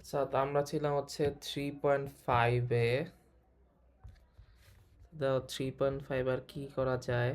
আচ্ছা, তো আমরা ছিলাম হচ্ছে 3.5-এ। 3.5 আর কি করা যায়?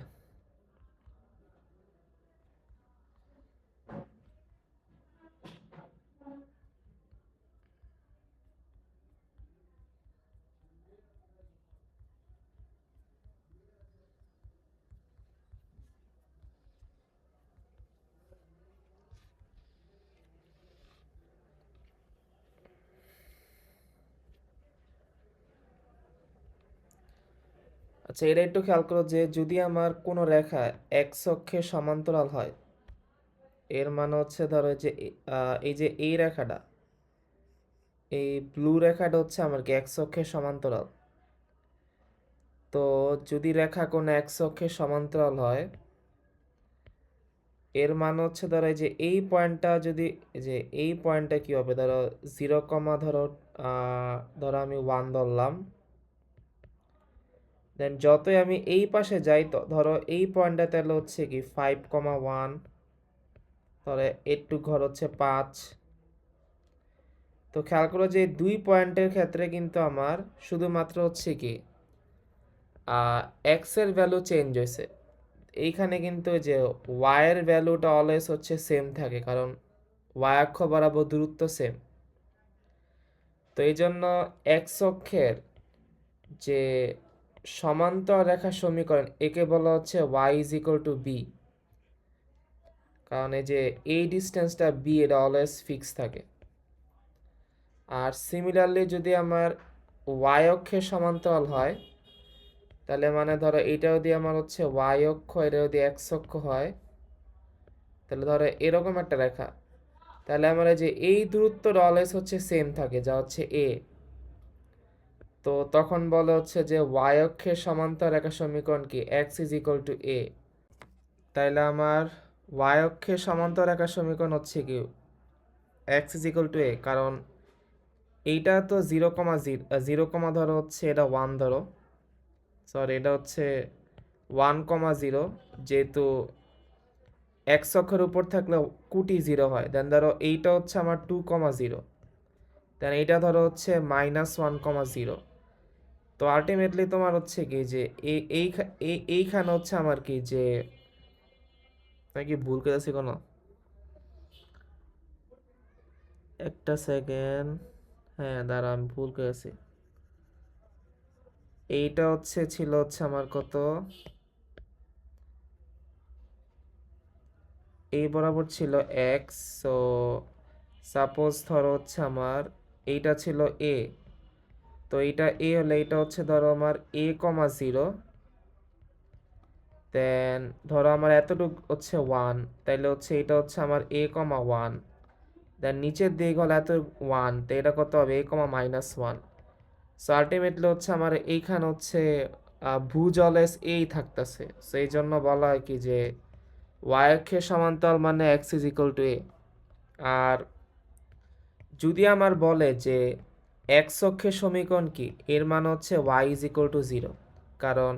আচ্ছা, এটা একটু খেয়াল করো যে যদি আমার কোনো রেখা এক্স অক্ষে সমান্তরাল হয়, এর মানে হচ্ছে ধরো যে এই যে এই রেখাটা, এই ব্লু রেখাটা হচ্ছে আমার কি এক্স অক্ষে সমান্তরাল। তো যদি রেখা কোনো এক্স অক্ষে সমান্তরাল হয়, এর মানে হচ্ছে ধরো এই যে এই পয়েন্টটা যদি, যে এই পয়েন্টটা কি হবে, ধরো 0, ধরো আমি 1 ধরলাম। দেন যতই আমি এই পাশে যাই, তো ধরো এই পয়েন্টটা তাহলে হচ্ছে কি 5,1, ধরো একটু ঘর হচ্ছে 5। তো খেয়াল করো যে দুই পয়েন্টের ক্ষেত্রে কিন্তু আমার শুধুমাত্র হচ্ছে কি এক্স এর ভ্যালু চেঞ্জ হয়েছে। এইখানে কিন্তু যে ওয়াই এর ভ্যালুটা অলওয়েজ হচ্ছে সেম থাকে, কারণ ওয়াই অক্ষ বরাবর দূরত্ব সেম। তো এই জন্য এক্স অক্ষের যে সমান্তর রেখা সমীকরণ, একে বলা হচ্ছে Y is equal to B. কারণ এই যে এই ডিস্টেন্সটা বি, এটা অলওয়েজ ফিক্স থাকে। আর সিমিলারলি যদি আমার ওয়াই অক্ষের সমান্তরাল হয়, তাহলে মানে ধরো এটা যদি আমার হচ্ছে ওয়াই অক্ষ, এটা যদি এক্স অক্ষ হয়, তাহলে ধরো এরকম একটা রেখা, তাহলে আমার এই যে এই দূরত্বটা অলওয়েজ হচ্ছে সেম থাকে, যা হচ্ছে এ। তো তখন বলা হচ্ছে যে ওয়াই অক্ষের সমান্তর রেখা সমীকরণ কি এক্স ইজ ইকুয়াল টু এ। তাইলে আমার ওয়াই অক্ষের সমান্তর রেখা সমীকরণ হচ্ছে কি এক্স ইজ ইকুয়াল টু এ, কারণ এইটা তো 0,0 ধরো হচ্ছে এটা 1 ধরো, সরি এটা হচ্ছে 1,0, যেহেতু এক্স অক্ষের উপর থাকলে কুটি 0 হয়। দেন ধরো এইটা হচ্ছে আমার 2,0, দেন এইটা ধরো হচ্ছে -1,0। তো আলটিমেটলি তোমার হচ্ছে কি যে এইখানে হচ্ছে আমার কি যে, আমি কি ভুল করেছি কোনো? একটা সেকেন্ড, হ্যাঁ দাঁড়া, আমি ভুল করেছি। এইটা হচ্ছে ছিল হচ্ছে আমার কত, এই বরাবর ছিল এক্স। সো সাপোজ ধরো হচ্ছে আমার এইটা ছিল এ, তো এইটা এ হলে এইটা হচ্ছে ধরো আমার a,0। দেন ধরো আমার এতটুকু হচ্ছে 1, তাইলে হচ্ছে এটা হচ্ছে আমার a,1। দেন নিচের দিক হলো এত 1, তো এটা কত হবে a,-1। সো আলটিমেটলি হচ্ছে আমার এইখানে হচ্ছে ভূজলেস এই থাকতেছে। সো এই জন্য বলা হয় কি যে ওয়াই অক্ষের সমান্তরাল মানে এক্স ইজ ইকুয়াল টু এ। আর যদি আমার বলে যে এক্স অক্ষের সমীকরণ কি, এর মানে হচ্ছে ওয়াই ইজ ইকুয়াল টু 0। কারণ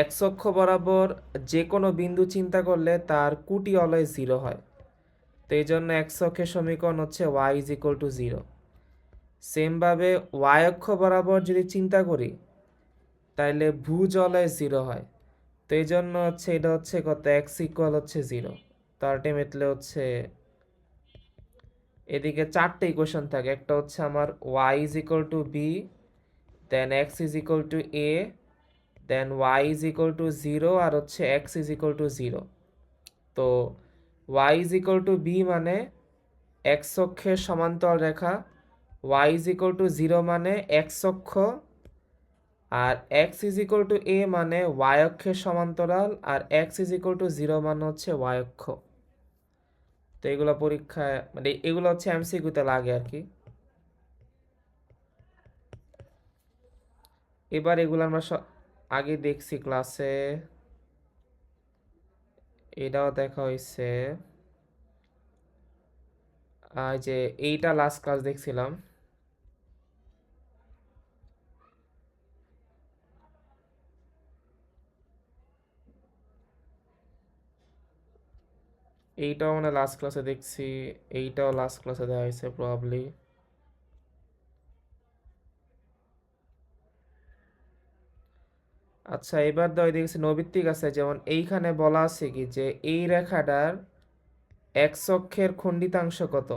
এক্স অক্ষ বরাবর যে কোনো বিন্দু চিন্তা করলে তার কুটি অলওয়েজ 0 হয়। তো এই জন্য এক্স অক্ষের সমীকরণ হচ্ছে ওয়াই ইজ ইকুয়াল টু 0। সেমভাবে ওয়াই অক্ষ বরাবর যদি চিন্তা করি, তাইলে ভুজ অলওয়েজ 0 হয়। তো এই জন্য হচ্ছে এটা হচ্ছে কত, এক্স ইকুয়াল হচ্ছে 0। তো আলটিমেটলি হচ্ছে এদিকে চারটে ইকুয়েশন থাকে, একটা হচ্ছে আমার Y is equal to B, then X is equal to A, then Y is equal to 0, আর হচ্ছে এক্স ইজ ইকুয়াল টু 0। তো Y is equal to B মানে এক্স অক্ষের সমান্তরাল রেখা, ওয়াই ইজ ইকুয়াল টু 0 মানে এক্স অক্ষ, আর X is equal to A মানে ওয়াই অক্ষের সমান্তরাল, আর এক্স ইজ ইকুয়াল টু 0 মানে হচ্ছে ওয়াই অক্ষ। তো এগুলো পরীক্ষায় মানে এগুলো হচ্ছে এমসিকিউতে লাগে আর কি। এবার এগুলো আমরা আগে দেখছি ক্লাসে, এটাও দেখা হয়েছে। যে এইটা লাস্ট ক্লাস দেখছিলাম। এইটাও মানে লাস্ট ক্লাসে দেখছি, এইটাও লাস্ট ক্লাসে দেওয়া হয়েছে প্রবাবলি। আচ্ছা এবার দাও এদিকে নৈমিত্তিক আছে, যেমন এইখানে বলা আছে কি যে এই রেখাটার এক্স অক্ষের খণ্ডিতাংশ কত।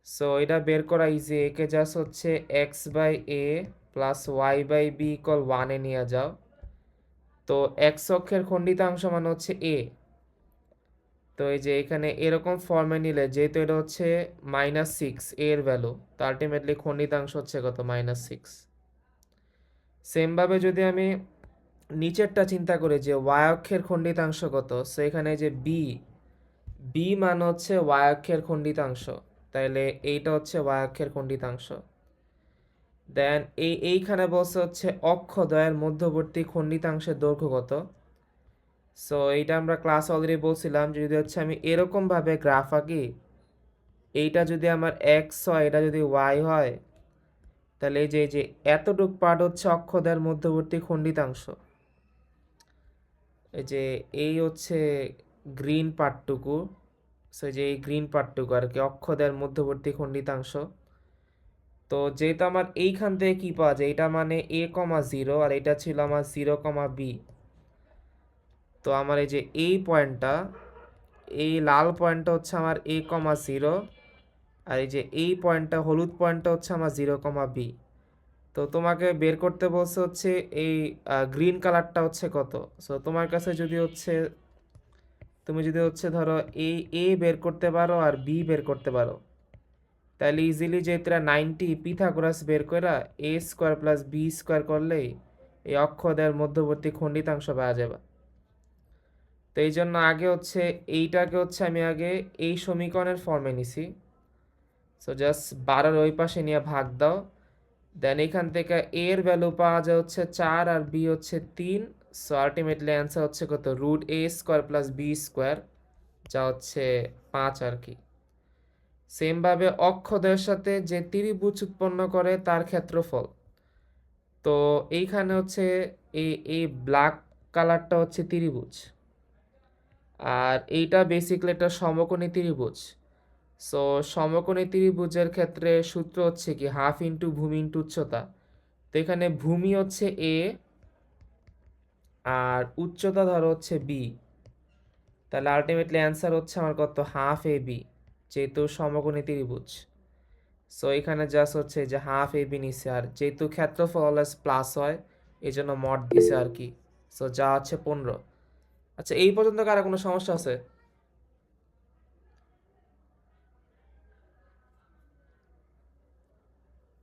সো এটা বের করা ইজি, একে জাস্ট হচ্ছে X by A plus Y by B equal ওয়ানে নিয়ে যাও। তো এক্স অক্ষের খণ্ডিতাংশ মানে হচ্ছে এ। তো এই যে এখানে এরকম ফর্মে নিলে, যেহেতু এটা হচ্ছে -6 এর ভ্যালু, তো আলটিমেটলি খণ্ডিতাংশ হচ্ছে কত -6। সেমভাবে যদি আমি নিচেরটা চিন্তা করি যে ওয়াই অক্ষের খণ্ডিতাংশ কত, সো এখানে যে বি বি মানে হচ্ছে ওয়াই অক্ষের খণ্ডিতাংশ, তাইলে এইটা হচ্ছে ওয়াই অক্ষের খণ্ডিতাংশ। দেন এইখানে বলছে হচ্ছে অক্ষদ্বয়ের মধ্যবর্তী খণ্ডিতাংশের দৈর্ঘ্য কত। সো এইটা আমরা ক্লাস অলরেডি বলছিলাম, যদি হচ্ছে আমি এরকমভাবে গ্রাফ আঁকি, এইটা যদি আমার এক্স হয়, এটা যদি ওয়াই হয়, তাহলে এই যে এতটুক পার্ট হচ্ছে অক্ষদ্বয়ের মধ্যবর্তী খণ্ডিতাংশ। এই যে এই হচ্ছে গ্রিন পার্টটুকু, সো যে এই গ্রিন পার্টটুকু আর কি অক্ষদ্বয়ের মধ্যবর্তী খণ্ডিতাংশ। তো যেহেতু আমার এইখান থেকে কি পাওয়া যায়, এটা মানে a,0 আর এটা ছিল আমার 0,b। তো আমার এই যে এই পয়েন্টটা, এই লাল পয়েন্টটা হচ্ছে আমার a,0, আর এই যে এই পয়েন্টটা হলুদ পয়েন্টটা হচ্ছে আমার 0,b। তো তোমাকে বের করতে বলছে হচ্ছে এই গ্রিন কালারটা হচ্ছে কত। সো তোমার কাছে যদি হচ্ছে, তুমি যদি হচ্ছে ধরো এই এ বের করতে পারো আর বি বের করতে পারো, তাহলে ইজিলি যে তোরা 90 পিথাগোরাস বের করে এ স্কোয়ার প্লাস বি স্কোয়ার করলেই এই অক্ষদের মধ্যবর্তী খণ্ডিতাংশ পাওয়া যাবে। তো এই জন্য আগে হচ্ছে এইটাকে হচ্ছে আমি আগে এই সমীকরণের ফর্মে নিছি। সো জাস্ট 12 ওই পাশে নিয়ে ভাগ দাও, দেন এখান থেকে এ এর ভ্যালু পাওয়া যায় হচ্ছে 4 আর বি হচ্ছে 3। সো আলটিমেটলি অ্যান্সার হচ্ছে কত, √a² প্লাস বি স্কোয়ার, যা হচ্ছে 5 আর কি। সেমভাবে অক্ষদ্বয়ের সাথে যে ত্রিভুজ উৎপন্ন করে তার ক্ষেত্রফল। তো এইখানে হচ্ছে এই এই ব্ল্যাক কালারটা হচ্ছে ত্রিভুজ, আর এইটা বেসিক্যালি একটা সমকোণী ত্রিভুজ। সো সমকোণী ত্রিভুজের ক্ষেত্রে সূত্র হচ্ছে কি হাফ ইন্টু ভূমি ইন্টু উচ্চতা। তো এখানে ভূমি হচ্ছে এ আর উচ্চতা ধরো হচ্ছে বি, তাহলে আলটিমেটলি অ্যান্সার হচ্ছে আমার কত, হাফ এ বি, যেহেতু সমকোণী ত্রিভুজ। সো এখানে জাস্ট হচ্ছে যে হাফ এ বি নিছে, আর যেহেতু ক্ষেত্রফল অলওয়েজ প্লাস হয় এই জন্য মড দিছে আর কি। সো যা হচ্ছে 15। আচ্ছা এই পর্যন্ত কারো কোনো সমস্যা আছে?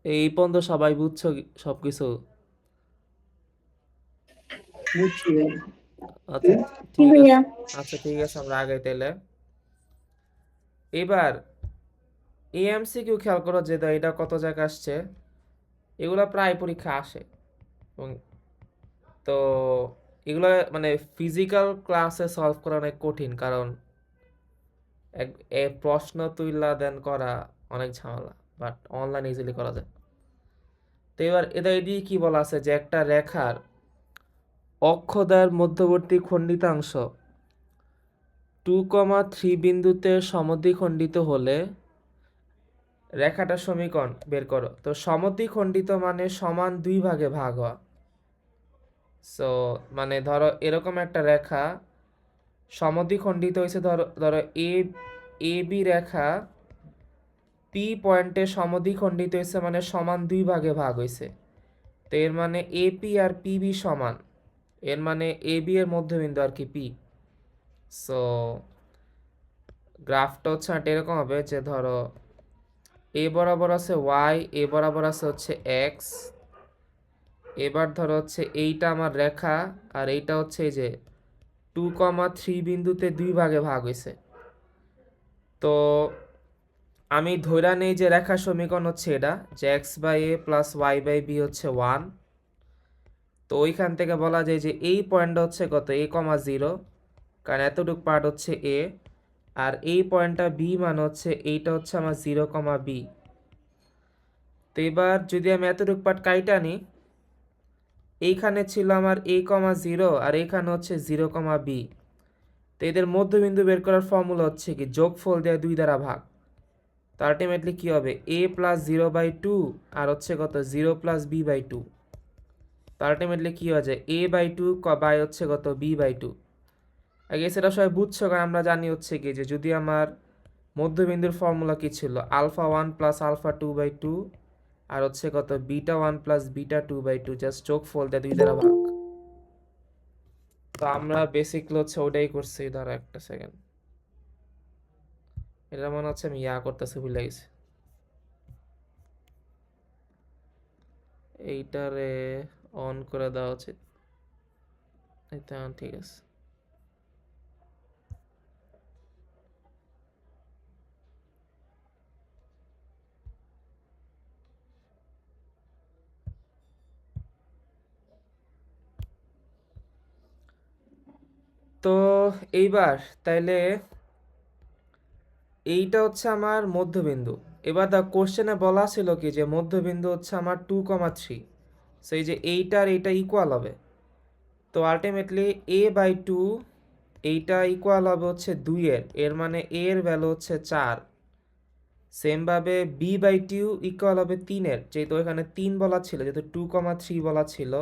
এই পর্যন্ত সবাই বুঝছো সব কিছু? বুঝছি ভাই। আচ্ছা জি ঠিক আছে। ভাইয়া। আচ্ছা ঠিক আছে, আমরা আগে তাইলে এবার এএমসিকিউ খেয়াল করো, যে এটা কত জায়গায় আসছে, এগুলো প্রায় পরীক্ষা আসে। এবং তো এগুলো মানে ফিজিক্যাল ক্লাসে সলভ করা অনেক কঠিন, কারণ প্রশ্ন তুইলা দেন করা অনেক ঝামেলা, বাট অনলাইন ইজিলি করা যায়। তো এবার এটা এদিকে কি বলা আছে, যে একটা রেখার অক্ষদ্বয়ের মধ্যবর্তী খণ্ডিতাংশ 2,3 বিন্দুতে সমদ্বিখণ্ডিত হলে রেখাটার সমীকরণ বের করো। তো সমদ্বিখণ্ডিত মানে সমান দুই ভাগে ভাগ হওয়া। সো মানে ধরো এরকম একটা রেখা সমদ্বিখণ্ডিত হয়েছে, ধরো ধরো এ বি রেখা পি পয়েন্টে সমদ্বিখণ্ডিত হয়েছে, মানে সমান দুই ভাগে ভাগ হয়েছে। তো এর মানে এপি আর পিবি সমান, এর মানে এ বি এর মধ্যবিন্দু আর কি পি। সো গ্রাফটা হচ্ছে একটা এরকম হবে, যে ধরো এ বরাবর আছে ওয়াই, এ বরাবর আছে হচ্ছে এক্স। এবার ধরো হচ্ছে এইটা আমার রেখা, আর এইটা হচ্ছে এই যে 2,3 বিন্দুতে দুই ভাগে ভাগ হয়েছে। তো আমি ধইরা নেই যে রেখার সমীকরণ হচ্ছে এটা, যে X by A plus Y by B হচ্ছে 1। তো ওইখান থেকে বলা যায় যে এই পয়েন্টটা হচ্ছে কত, a,0, কারণ এতটুকু পার্ট হচ্ছে এ, আর এই পয়েন্টটা বি মানে হচ্ছে এইটা হচ্ছে আমার 0,b। তো এবার যদি আমি এতটুকু পার্ট কাইটা নিই, এইখানে ছিল আমার a,0 আর এইখানে হচ্ছে 0,b। তো এদের মধ্যবিন্দু বের করার ফর্মুলা হচ্ছে কি যোগফল দেওয়া 2 দ্বারা ভাগ। তো আলটিমেটলি কী হবে, a প্লাস 0/2 আর হচ্ছে কত 0 প্লাস b/2। তো আলটিমেটলি কি হয়ে যায়, a/2 বাই হচ্ছে কত b/2। আগে সেটা সবাই বুঝছো, কারণ আমরা জানি হচ্ছে কি যে যদি আমার মধ্যবিন্দুর ফর্মুলা কি ছিল, α1 প্লাস α2/2 আর হচ্ছে কত β1 প্লাস β2/2, জাস্ট যোগ ফল দেয় 2 দ্বারা ভাগ। তো আমরা বেসিকলি হচ্ছে ওটাই করছি। ধরো একটা সেকেন্ড, এটা মনে হচ্ছে আমি করতেছি, ভুলে গেছি। এইটারে অন করে দেওয়া উচিত। এটা ঠিক আছে। তো এইবার তাইলে এইটা হচ্ছে আমার মধ্যবিন্দু। এবার দা কোশ্চেনে বলা ছিল কি যে মধ্যবিন্দু হচ্ছে আমার 2,3, সেই যে এইটার এইটা ইকুয়াল হবে। তো আলটিমেটলি a/2 এইটা ইকুয়াল হবে হচ্ছে 2-এর, এর মানে a এর ভ্যালু হচ্ছে 4। সেমভাবে b/2 ইকুয়াল হবে 3-এর, যেহেতু এখানে 3 বলা ছিল, যেহেতু 2,3 বলা ছিল,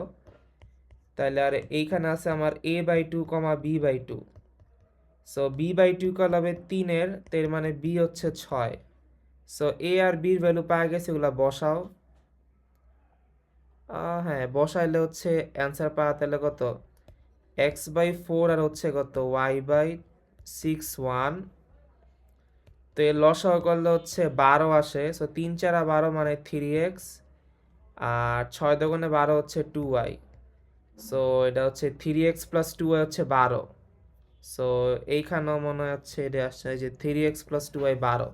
তাহলে আর এইখানে আছে আমার a/2, b/2। So b/2 equal হবে 3-এর, এর মানে b হচ্ছে 6। সো a আর b এর ভ্যালু পাওয়া গেছে, এগুলো বসাও। হ্যাঁ, বসাইলে হচ্ছে অ্যান্সার পাওয়া, তাহলে কত x/4 আর হচ্ছে কত y/6 1। তো এর লসাগু করলে হচ্ছে 12 আসে। সো 3 4 12 মানে 3x, আর 6 দোকানে 12 হচ্ছে 2y। সো এটা হচ্ছে 3x প্লাস 2y হচ্ছে 12। সো এইখানেও মনে হচ্ছে এটা আসছে যে 3x প্লাস 2y 12।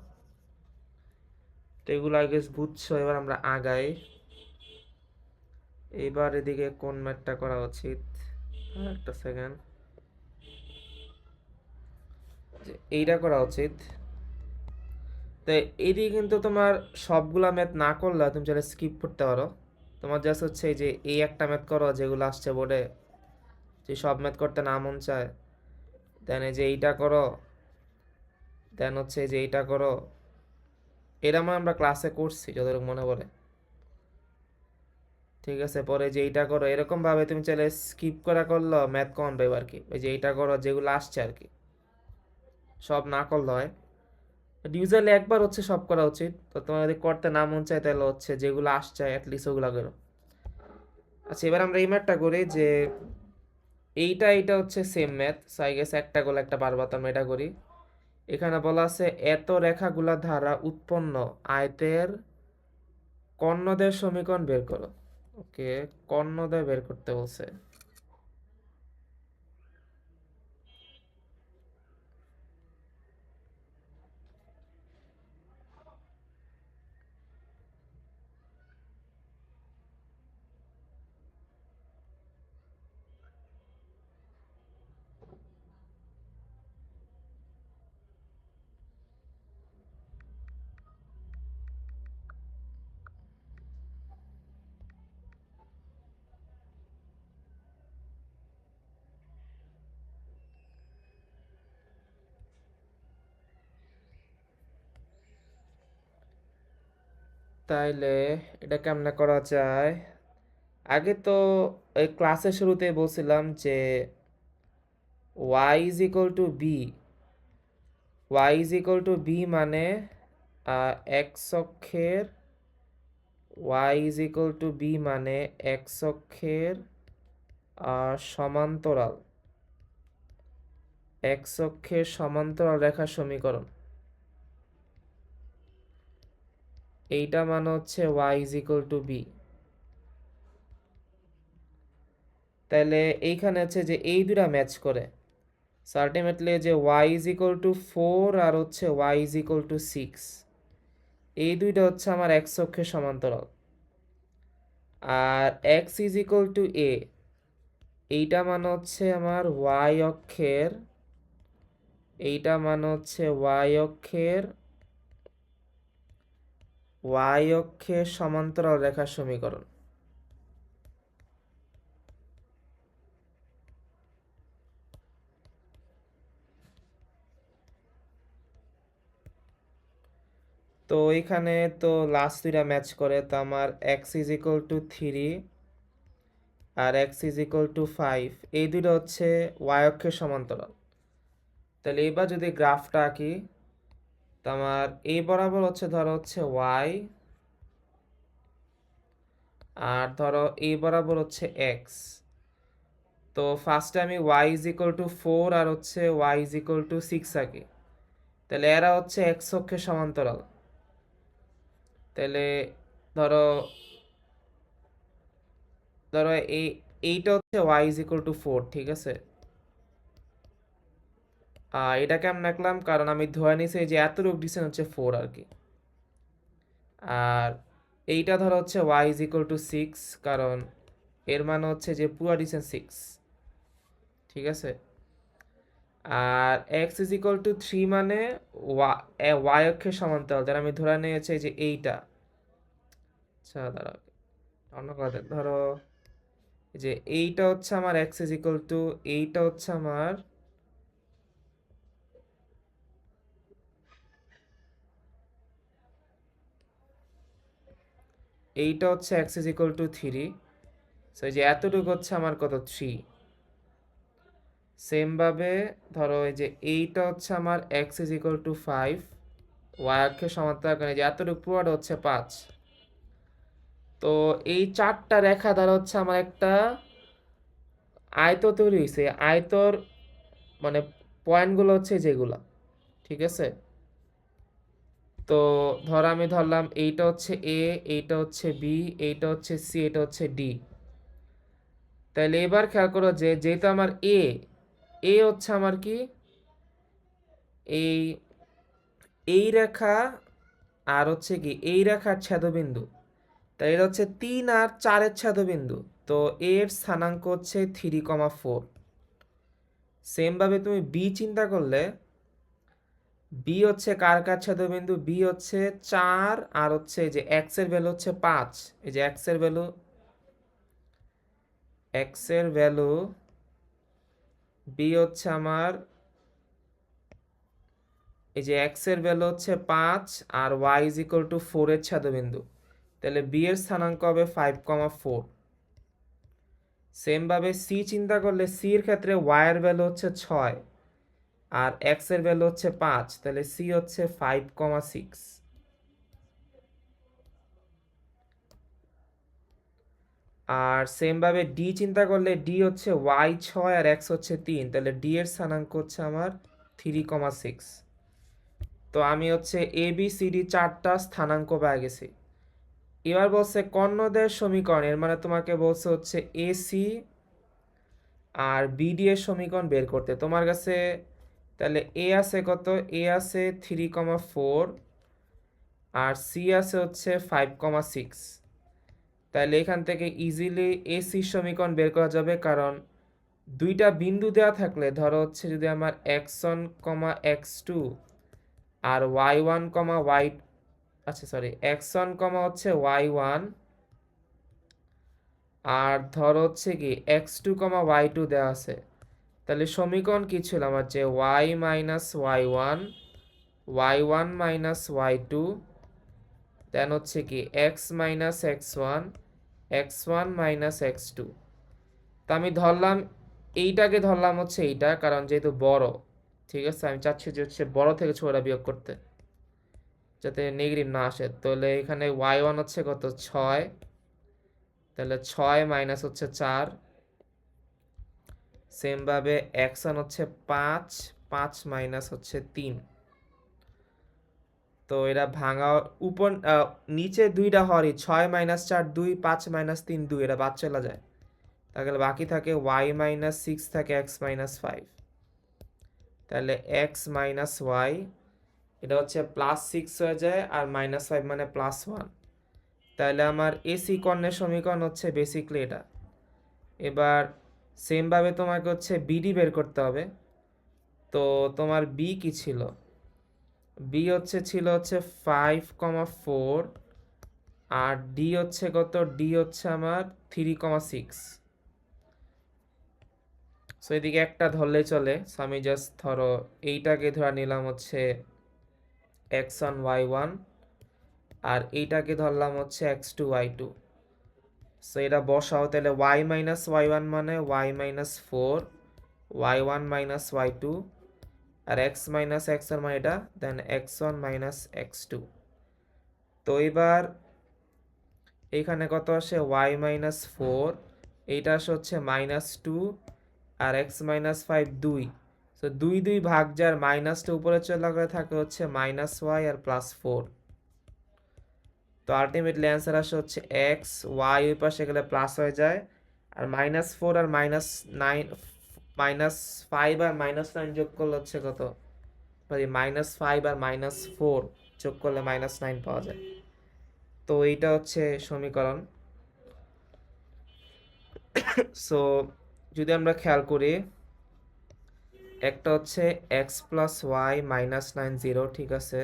তো এগুলো আগে বুঝছো, এবার আমরা আগাই। এইবার এদিকে কোন ম্যাথটা করা উচিত, একটা সেকেন্ড, এইটা করা উচিত। তো এইদিকে কিন্তু তোমার সবগুলা ম্যাথ না করলে তুমি চাইলে স্কিপ করতে পারো। তোমার জাস্ট হচ্ছে এই যে এই একটা ম্যাথ করো যেগুলো আসছে বোর্ডে, যে সব ম্যাথ করতে না মন চায়, দেন এই যে এইটা করো, দেন হচ্ছে এই যে এইটা করো। এটা আমরা ক্লাসে করছি যতটুকু মনে পড়ে। ঠিক আছে, পরে যে এইটা করো, এরকম ভাবে তুমি চাইলে স্কিপ করা করলো ম্যাথ কম পাইবে আর কি। ওই যে এইটা করো যেগুলো আসছে আর কি, সব না করলে হয়। ইউজুয়ালি একবার হচ্ছে সব করা উচিত। তো তোমার যদি করতে না মন চায় তাহলে হচ্ছে যেগুলো আসছে অ্যাটলিস্ট ওগুলো করো। আচ্ছা, এবার আমরা এই ম্যাথটা করি যে এইটা এইটা হচ্ছে same math, so I guess একটা করলে একটা পারবা। তো আমরা এটা করি। এখানে বলা আছে এত রেখাগুলা দ্বারা উৎপন্ন আয়তের কর্ণদের সমীকরণ বের করো। ওকে, কর্ণদের বের করতে বলছে। তাইলে এটা কেমনে করা যায়? আগে তো এই ক্লাসের শুরুতে বলছিলাম যে y is equal to B, মানে এক্স অক্ষের, y is equal to B মানে এক্স অক্ষের সমান্তরাল, এক্স অক্ষের সমান্তরাল রেখার সমীকরণ। এইটা মানে হচ্ছে y is equal to B. তাহলে এইখানে হচ্ছে যে এই দুটা ম্যাচ করে, সো আলটিমেটলি যে y ইজ ইকুয়াল টু 4 আর হচ্ছে y ইজ ইকুয়াল টু 6, এই দুইটা হচ্ছে আমার এক্স অক্ষের সমান্তরাল। আর x is equal two a, এইটা মানে হচ্ছে আমার y অক্ষের, এইটা মানে হচ্ছে y অক্ষের সমান্তরাল রেখার সমীকরণ। তো এইখানে তো লাস্ট দুইটা ম্যাচ করে, তো আমার x ইজ ইকুয়াল টু 3 আর x ইজ ইকুয়াল টু 5, এই দুটো হচ্ছে y অক্ষের সমান্তরাল। তাহলে এবার যদি গ্রাফটা আঁকি, তো আমার এই বরাবর হচ্ছে ধরো হচ্ছে y, আর ধরো এই বরাবর হচ্ছে x। তো ফার্স্টে আমি y ইজ ইকুয়াল টু 4 আর হচ্ছে y ইজ ইকুয়াল টু 6 আঁকি। তাহলে এরা হচ্ছে x অক্ষের সমান্তরাল। তাহলে ধরো ধরো এইটা হচ্ছে y ইজ ইকুয়াল টু 4, ঠিক আছে। এটা কেমন রাখলাম, কারণ আমি ধরে নিছি যে এতটুকু ডিসটেন্স হচ্ছে 4 আর কি। আর এইটা ধরো হচ্ছে y ইজ ইকুয়াল টু 6, কারণ এর মানে হচ্ছে যে পুরো ডিসটেন্স 6, ঠিক আছে। আর x ইজ ইকুয়াল টু 3 মানে y অক্ষের সমান্তরাল, যারা আমি ধরে নিয়েছি যে এইটা। আচ্ছা দাঁড়াও, অন্য কথা ধরো যে এইটা হচ্ছে আমার x ইজ ইকুয়াল টু, এইটা হচ্ছে আমার এইটা হচ্ছে x is equal to 3। So এই যে এতটুকু হচ্ছে আমার কত 3। সেম ভাবে ধরো এই যে এইটা হচ্ছে আমার x is equal to 5, y অক্ষের সমান্তরাল, কারণ এই যে এতটুকু পুরোটা হচ্ছে 5। তো এই চারটা রেখা দ্বারা হচ্ছে আমার একটা আয়ত তৈরি হয়েছে। আয়তর মানে পয়েন্টগুলো হচ্ছে যেগুলা, ঠিক আছে। তো ধর আমি ধরলাম এইটা হচ্ছে এ, এইটা হচ্ছে বি, এইটা হচ্ছে সি, এটা হচ্ছে ডি। তাহলে এবার খেয়াল করো যে যেহেতু আমার এ হচ্ছে আমার কি এই এই রেখা, আর হচ্ছে কি এই রেখার ছেদবিন্দু। তাই এটা হচ্ছে 3 আর 4-এর ছেদবিন্দু। তো এর স্থানাঙ্ক হচ্ছে 3,4। সেম ভাবে তুমি বি চিন্তা করলে, বি হচ্ছে কার কার ছেদবিন্দু, বি হচ্ছে 4 আর হচ্ছে যে এক্স এর ভ্যালু হচ্ছে 5। এই যে এক্স এর ভ্যালু বি হচ্ছে আমার, এই যে এক্স এর ভ্যালু হচ্ছে 5 আর ওয়াই ইজ ইকুয়াল টু 4 এর ছেদবিন্দু। তাহলে বি এর স্থানাঙ্ক হবে 5,4। সেম ভাবে সি চিন্তা করলে, সি এর ক্ষেত্রে ওয়াই এর ভ্যালু হচ্ছে 6 আর এক্স এর ভ্যালু হচ্ছে 5, তাহলে সি হচ্ছে 5,6। আর সেম ভাবে ডি চিন্তা করলে, ডি হচ্ছে ওয়াই 6 আর এক্স হচ্ছে 3, তাহলে ডি এর স্থানাঙ্ক হচ্ছে আমার 3,6। তো আমি হচ্ছে এ বি সি ডি চারটা স্থানাঙ্ক পেয়ে গেছি। এবার বলছে কর্ণদের সমীকরণ, এর মানে তোমাকে বলছে হচ্ছে এসি আর বিডি এর সমীকরণ বের করতে। তোমার কাছে তাহলে এ আছে কত, এ আছে 3,4 আর সি আছে হচ্ছে 5,6। তাহলে এখান থেকে ইজিলি এসি সমীকরণ বের করা যাবে, কারণ দুইটা বিন্দু দেওয়া থাকলে ধরো হচ্ছে যদি আমার x1, x2 আর y1, y, আচ্ছা সরি x1, হচ্ছে y1 আর ধরো হচ্ছে কি x2, y2 দেওয়া আছে। তাহলে সমীকরণ কি ছিল আমার, যে y minus y1, y1 minus y2, দেন হচ্ছে কি x minus x1, x1 minus x2। তা আমি ধরলাম এইটাকে ধরলাম হচ্ছে এইটা, কারণ যেহেতু বড়, ঠিক আছে, আমি চাচ্ছি যে হচ্ছে বড় থেকে ছোটটা বিয়োগ করতে যাতে নেগেটিভ না আসে। তাহলে এখানে y1 হচ্ছে কত 6, তাহলে 6 মাইনাস হচ্ছে 4। সেম ভাবে x1 হচ্ছে 5, 5 মাইনাস হচ্ছে 3। তো এরা ভাঙা উপর নিচে দুইটা হরই, 6 মাইনাস 4 2, 5 মাইনাস 3 2, এরা বাদ চলে যায়। তাহলে বাকি থাকে y মাইনাস 6 থাকে x মাইনাস 5। তাহলে x মাইনাস y, এটা হচ্ছে প্লাস 6 হয়ে যায়, আর মাইনাস 5 মানে প্লাস 1। তাহলে আমার এসি কর্ণের সমীকরণ হচ্ছে বেসিকলি এটা। এবার সেমভাবে তোমাকে হচ্ছে বিডি বের করতে হবে। তো তোমার বি কি ছিল, বি ছিল হচ্ছে 5,4 আর ডি হচ্ছে কত, ডি হচ্ছে আমার 3,6। সো এদিকে একটা ধরলেই চলে। সো আমি জাস্ট ধরো এইটাকে ধরে নিলাম হচ্ছে x1 y1 আর এইটাকে ধরলাম হচ্ছে x2 y2। সো এটা বসাও, তাহলে ওয়াই মাইনাস ওয়াই ওয়ান মানে Y minus four, Y one minus Y two, আর এক্স মাইনাস এক্স ওয়ান মানে এটা, then X one minus X two. তো এবার এইখানে কত আসে, ওয়াই মাইনাস ফোর, এইটা আসে হচ্ছে মাইনাস টু, আর এক্স মাইনাস ফাইভ দুই। তো দুই দুই ভাগ যার মাইনাসটা উপরে চলে গেলে থাকে হচ্ছে মাইনাস ওয়াই আর প্লাস ফোর। তো আলটিমেটলি অ্যান্সার আসে হচ্ছে এক্স, ওয়াই ওই পাশে গেলে প্লাস হয়ে যায়, আর মাইনাস ফোর আর মাইনাস নাইন, মাইনাস ফাইভ আর মাইনাস নাইন যোগ করলে হচ্ছে কত, সরি মাইনাস ফাইভ আর মাইনাস ফোর যোগ করলে মাইনাস নাইন পাওয়া যায়। তো এইটা হচ্ছে সমীকরণ। সো যদি আমরা খেয়াল করি, একটা হচ্ছে X plus Y minus nine zero, ঠিক আছে,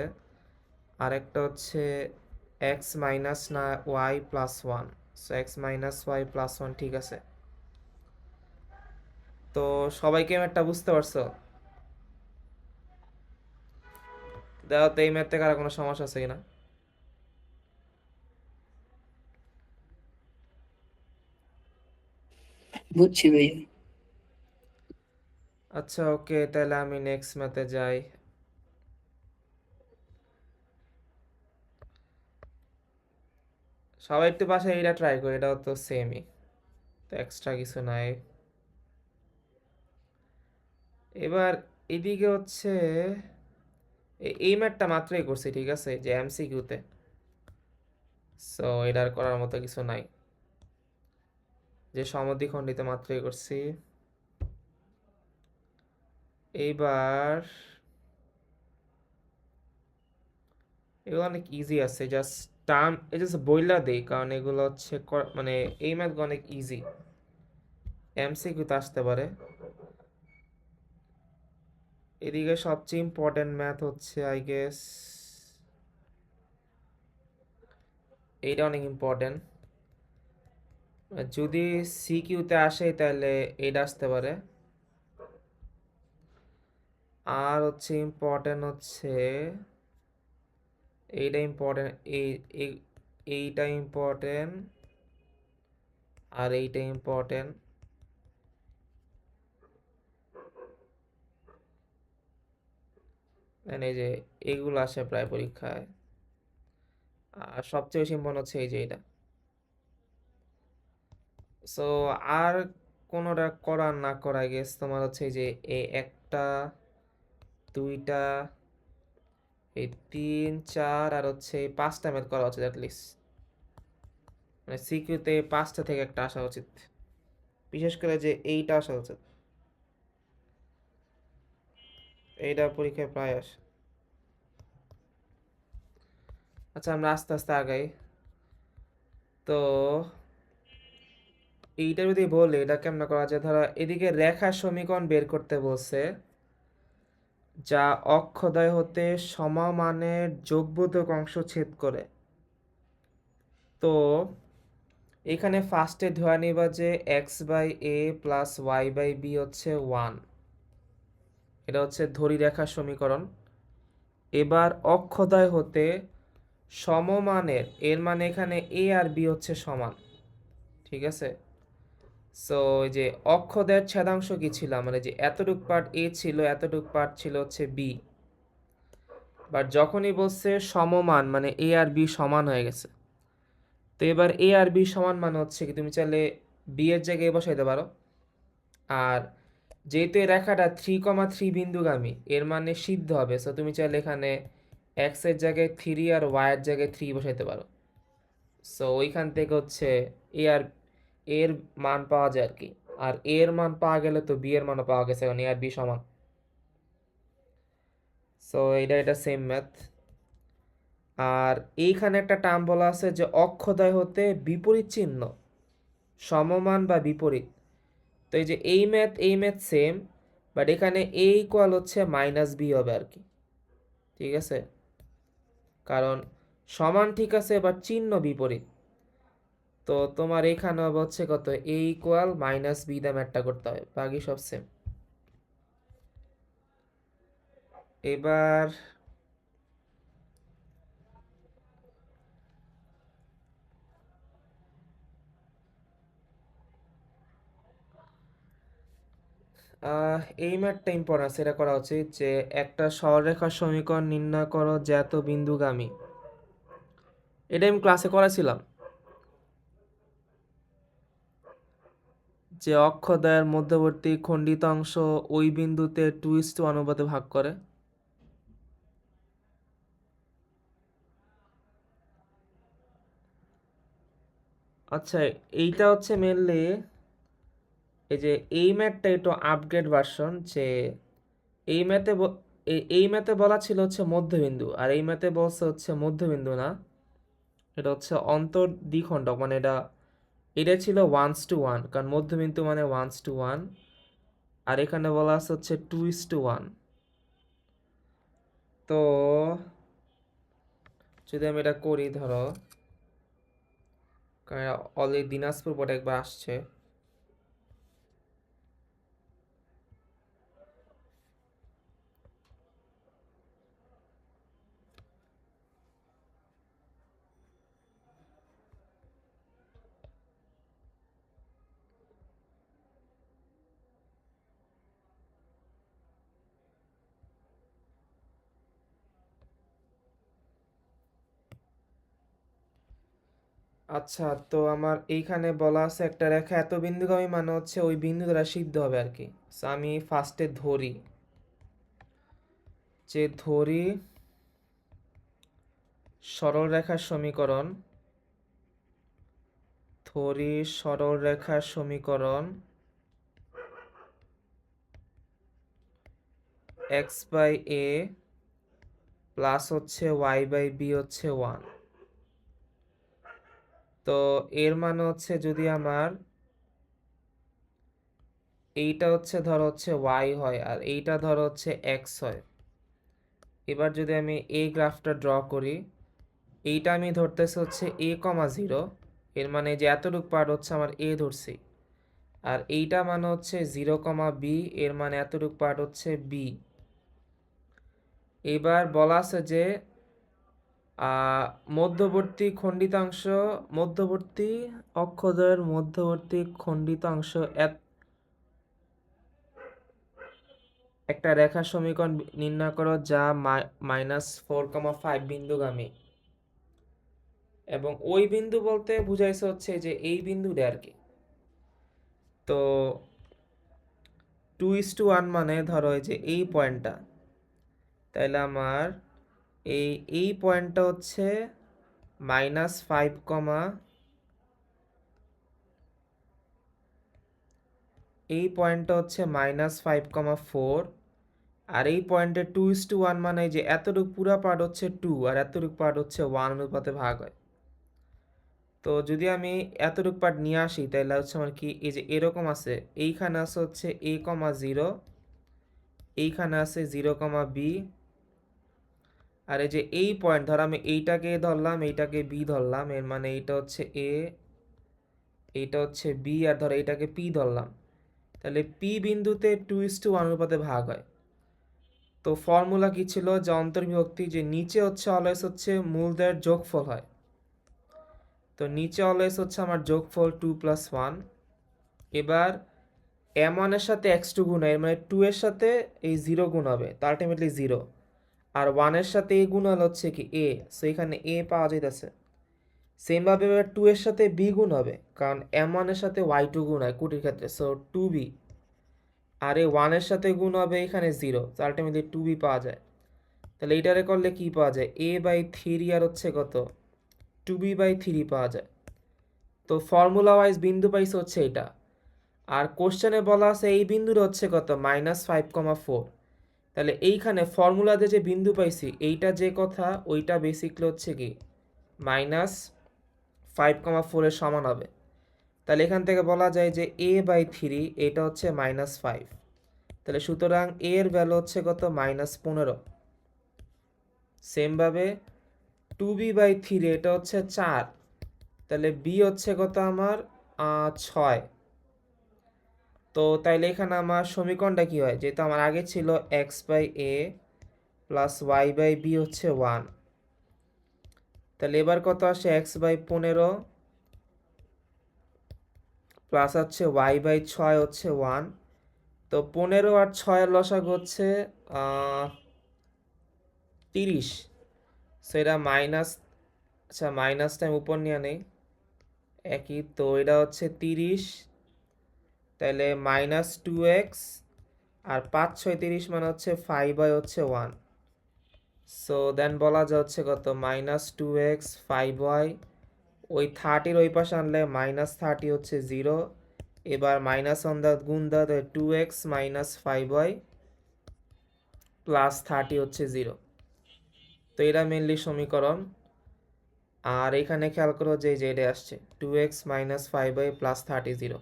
আর একটা হচ্ছে এক্স মাইনাস না Y plus one, so X minus Y plus one, ঠিক আছে। তো সবাইকে ম্যাথটা বুঝতে পারছো? দেখো তো এই ম্যাথ থেকে আর কোনো সমস্যা আছে কিনা। বুঝছি ভাইয়া। আচ্ছা ওকে, তাহলে আমি নেক্সট ম্যাথে যাই। সবাই একটু বাসায় এটা ট্রাই করি, এটাও তো সেমই, তো এক্সট্রা কিছু নাই। এবার এদিকে হচ্ছে এই ম্যাথটা মাত্রই করছি, ঠিক আছে, যে এমসিকিউতে। সো এটার করার মতো কিছু নাই, যে সমদ্বিখণ্ডিত মাত্রই করছি। এইবার এগুলো অনেক ইজি আছে, জাস্ট টার্ম এই জাস্ট বইলা দেই, কারণ এগুলো হচ্ছে মানে এই ম্যাথগুলো অনেক ইজি, এমসিকিউতে আসতে পারে। এদিকে সবচেয়ে ইম্পর্টেন্ট ম্যাথ হচ্ছে আই গেস এইটা অনেক ইম্পর্টেন্ট। যদি সিকিউতে আসে তাহলে এইটা আসতে পারে। আর হচ্ছে ইম্পর্টেন্ট হচ্ছে এইটা ইম্পর্টেন্ট, এইটা ইম্পর্টেন্ট, আর এইটা ইম্পর্টেন্ট। এই যে এইগুলো আসে প্রায় পরীক্ষায়। আর সবচেয়ে বেশি ইম্পর্টেন্ট হচ্ছে এই যে এইটা। সো আর কোনোটা করা না করা গেস তোমার হচ্ছে এই যে এই একটা, দুইটা, এই তিন চার, আর হচ্ছে এই পাঁচটা ম্যাথ করা উচিত অ্যাটলিস্ট, মানে সিকিউতে পাঁচটা থেকে একটা আসা উচিত, বিশেষ করে যে এইটা আসা উচিত, এইটা পরীক্ষায় প্রায় আসে। আচ্ছা আমরা আস্তে আস্তে আগাই। তো এইটা যদি বলি এটা কেমন করা যায়, ধরো এদিকে রেখার সমীকরণ বের করতে বলছে, যা অক্ষদ্বয় হতে সমমানের যোগবোধক অংশ ছেদ করে। তো এখানে ফার্স্টে ধরে নিবা যে X by A plus Y by B হচ্ছে ওয়ান, এটা হচ্ছে ধরি রেখার সমীকরণ। এবার অক্ষদ্বয় হতে সমমানের, এর মানে এখানে এ আর বি হচ্ছে সমান, ঠিক আছে। সো এই যে অক্ষদের ছেদাংশ কি ছিল, মানে যে এতটুক পার্ট এ ছিল, এতটুক পার্ট ছিল হচ্ছে বি। বাট যখনই বলছে সমমান মানে এ আর বি সমান হয়ে গেছে, তো এবার এ আর বি সমান মানে হচ্ছে কি, তুমি চাইলে বি এর জায়গায় বসাইতে পারো। আর যেহেতু এই রেখাটা 3,3 বিন্দুগামী, এর মানে সিদ্ধ হবে, সো তুমি চাইলে এখানে এক্স এর জায়গায় 3 আর ওয়াই এর জায়গায় 3 বসাইতে পারো। সো ওইখান থেকে হচ্ছে এ আর এর মান পাওয়া যায় আর কি। আর এর মান পাওয়া গেলে তো বি এর মানও পাওয়া গেছে, কারণ এ আর বি সমান। সো এটা সেম ম্যাথ। আর এইখানে একটা টার্ম বলা আছে যে অক্ষদ্বয় হতে বিপরীত চিহ্ন সমমান বা বিপরীত। তো এই যে এই ম্যাথ সেম, বাট এখানে এ ইকুয়াল হচ্ছে মাইনাস বি হবে আর কি, ঠিক আছে, কারণ সমান ঠিক আছে বাট চিহ্ন বিপরীত। তো তোমার এখানে হবে হচ্ছে কত, এ ইকুয়াল মাইনাস বি দা ম্যাথটা করতে হবে, বাকি সব সেম। এবার এই ম্যাথটা ইম্পর্টেন্স, এটা করা উচিত যে একটা সরলরেখার সমীকরণ নির্ণয় করো জ্যাত বিন্দুগামী। এটা আমি ক্লাসে করেছিলাম, যে অক্ষদ্বয়ের মধ্যবর্তী খণ্ডিত অংশ ওই বিন্দুতে 2:1 অনুপাতে ভাগ করে। আচ্ছা, এইটা হচ্ছে মেনলি এই যে এই ম্যাথটা একটু আপগ্রেড ভার্সন, যে এই ম্যাথে এই ম্যাথে বলা ছিল হচ্ছে মধ্যবিন্দু, আর এই ম্যাথে বলছে হচ্ছে মধ্যবিন্দু না, এটা হচ্ছে অন্তর দ্বিখণ্ডক, মানে এটা ছিল 1:1, কারণ মধ্যবিন্দু মানে 1:1, আর এখানে বলা আছে হচ্ছে 2:1। তো যদি আমি এটা করি, ধরো, কারণ অলরেডি দিনাজপুর বোর্ডে একবার আসছে। আচ্ছা, তো আমার এইখানে বলা আছে একটা রেখা এত বিন্দুগামী, মানে হচ্ছে ওই বিন্দু দ্বারা সিদ্ধ হবে আর কি। So, আমি ফার্স্টে ধরি সরল রেখার সমীকরণ, x/a প্লাস হচ্ছে y/b হচ্ছে 1। তো এর মানে হচ্ছে যদি আমার এইটা হচ্ছে ধরো হচ্ছে y হয় আর এইটা ধরো হচ্ছে x হয়। এবার যদি আমি এই গ্রাফটা ড্র করি, এইটা আমি ধরতেছি হচ্ছে a,0, এর মানে যে এতটুকু পার্ট হচ্ছে আমার a ধরছি, আর এইটা মানে হচ্ছে 0,b, এর মানে এতটুকু পার্ট হচ্ছে b। এবার বলা আছে যে মধ্যবর্তী খণ্ডিতাংশ, মধ্যবর্তী অক্ষদ্বয়ের মধ্যবর্তী খণ্ডিতাংশ একটা রেখা সমীকরণ নির্ণয় করো যা -4,5 বিন্দুগামী, এবং ওই বিন্দু বলতে বুঝাইছে হচ্ছে যে এই বিন্দুটা আর কি। তো 2:1 মানে ধরো এই যে এই পয়েন্টটা, তাইলে আমার এই পয়েন্টটা হচ্ছে -5, এই পয়েন্টটা হচ্ছে -5,4, আর এই পয়েন্টে 2:1 মানে যে এতটুকু পুরা পার্ট হচ্ছে 2 আর এতটুকু পার্ট হচ্ছে 1 অনুপাতে ভাগ হয়। তো যদি আমি এতটুকু পার্ট নিয়ে আসি, তাহলে হচ্ছে আমার কি এই যে এরকম আছে, এইখানে আছে হচ্ছে a,0, এইখানে আছে 0,b, আর এই যে এই পয়েন্ট ধর আমি এইটাকে ধরলাম, এইটাকে b ধরলাম, এর মানে এইটা হচ্ছে a, এইটা হচ্ছে b, আর ধর এইটাকে p ধরলাম, তাহলে p বিন্দুতে 2:1 অনুপাতে ভাগ হয়। তো ফর্মুলা কি ছিল, যে অন্তর্বিভক্তি, যে নিচে হচ্ছে অলওয়েজ হচ্ছে মূলদের যোগফল হয়। তো নিচে অলওয়েজ হচ্ছে আমার যোগফল 2 + 1। এবার m1 এর সাথে x2 গুণ হয়, এর মানে 2 এর সাথে এই 0 গুণ হবে, তো আলটিমেটলি 0, আর 1 এর সাথে a গুণ হলে হচ্ছে কি a, সো এখানে a পাওয়া যাইতেছে। সেমভাবে এবার 2 এর সাথে b গুণ হবে, কারণ m1 এর সাথে y2 গুণ হয় কুটির ক্ষেত্রে, সো 2b, আর এই 1 এর সাথে গুণ হবে এখানে 0, তো আলটিমেটলি 2b পাওয়া যায়। তাহলে এইটারে করলে কি পাওয়া যায়, a/3 আর হচ্ছে কত 2b/3 পাওয়া যায়। তো ফর্মুলা ওয়াইজ বিন্দু পাইছে হচ্ছে এটা, আর কোশ্চেনে বলা আছে এই বিন্দুর হচ্ছে কত -5,4। তাহলে এইখানে ফর্মুলাতে যে বিন্দু পাইছি এইটা যে কথা, ওইটা বেসিকলি হচ্ছে কি -5,4 এর সমান হবে। তাহলে এখান থেকে বলা যায় যে a/3 এটা হচ্ছে -5, তাহলে সুতরাং a এর ভ্যালু হচ্ছে কত -15। সেমভাবে 2b/3 এটা হচ্ছে 4, তাহলে b হচ্ছে কত আমার 6। তো তাইলে এখানে আমার সমীকরণটা কি হয়, যেহেতু আমার আগে ছিল x/a প্লাস y/b হচ্ছে 1, তাহলে এবার কত আসে x/15 প্লাস হচ্ছে y/6 হচ্ছে 1, তো 15 আর 6 লসাগু হচ্ছে 30। সেটা মাইনাস, আচ্ছা মাইনাসটা আমি উপর নিয়ে নেই একই, তো এটা হচ্ছে 30, তাহলে -2x, আর 5 6 30 মানে হচ্ছে 5 হচ্ছে 1। সো দেন বলা যায় হচ্ছে কত, -2x 5y, ওই 30-র ওই পাশে আনলে -30 হচ্ছে 0, এবার মাইনাস অন দা গুণ দা 2x - 5y +30 হচ্ছে 0। তো এটা মেনলি সমীকরণ। আর এখানে খেয়াল করো যে এটা আসছে 2x - 5y +30 0।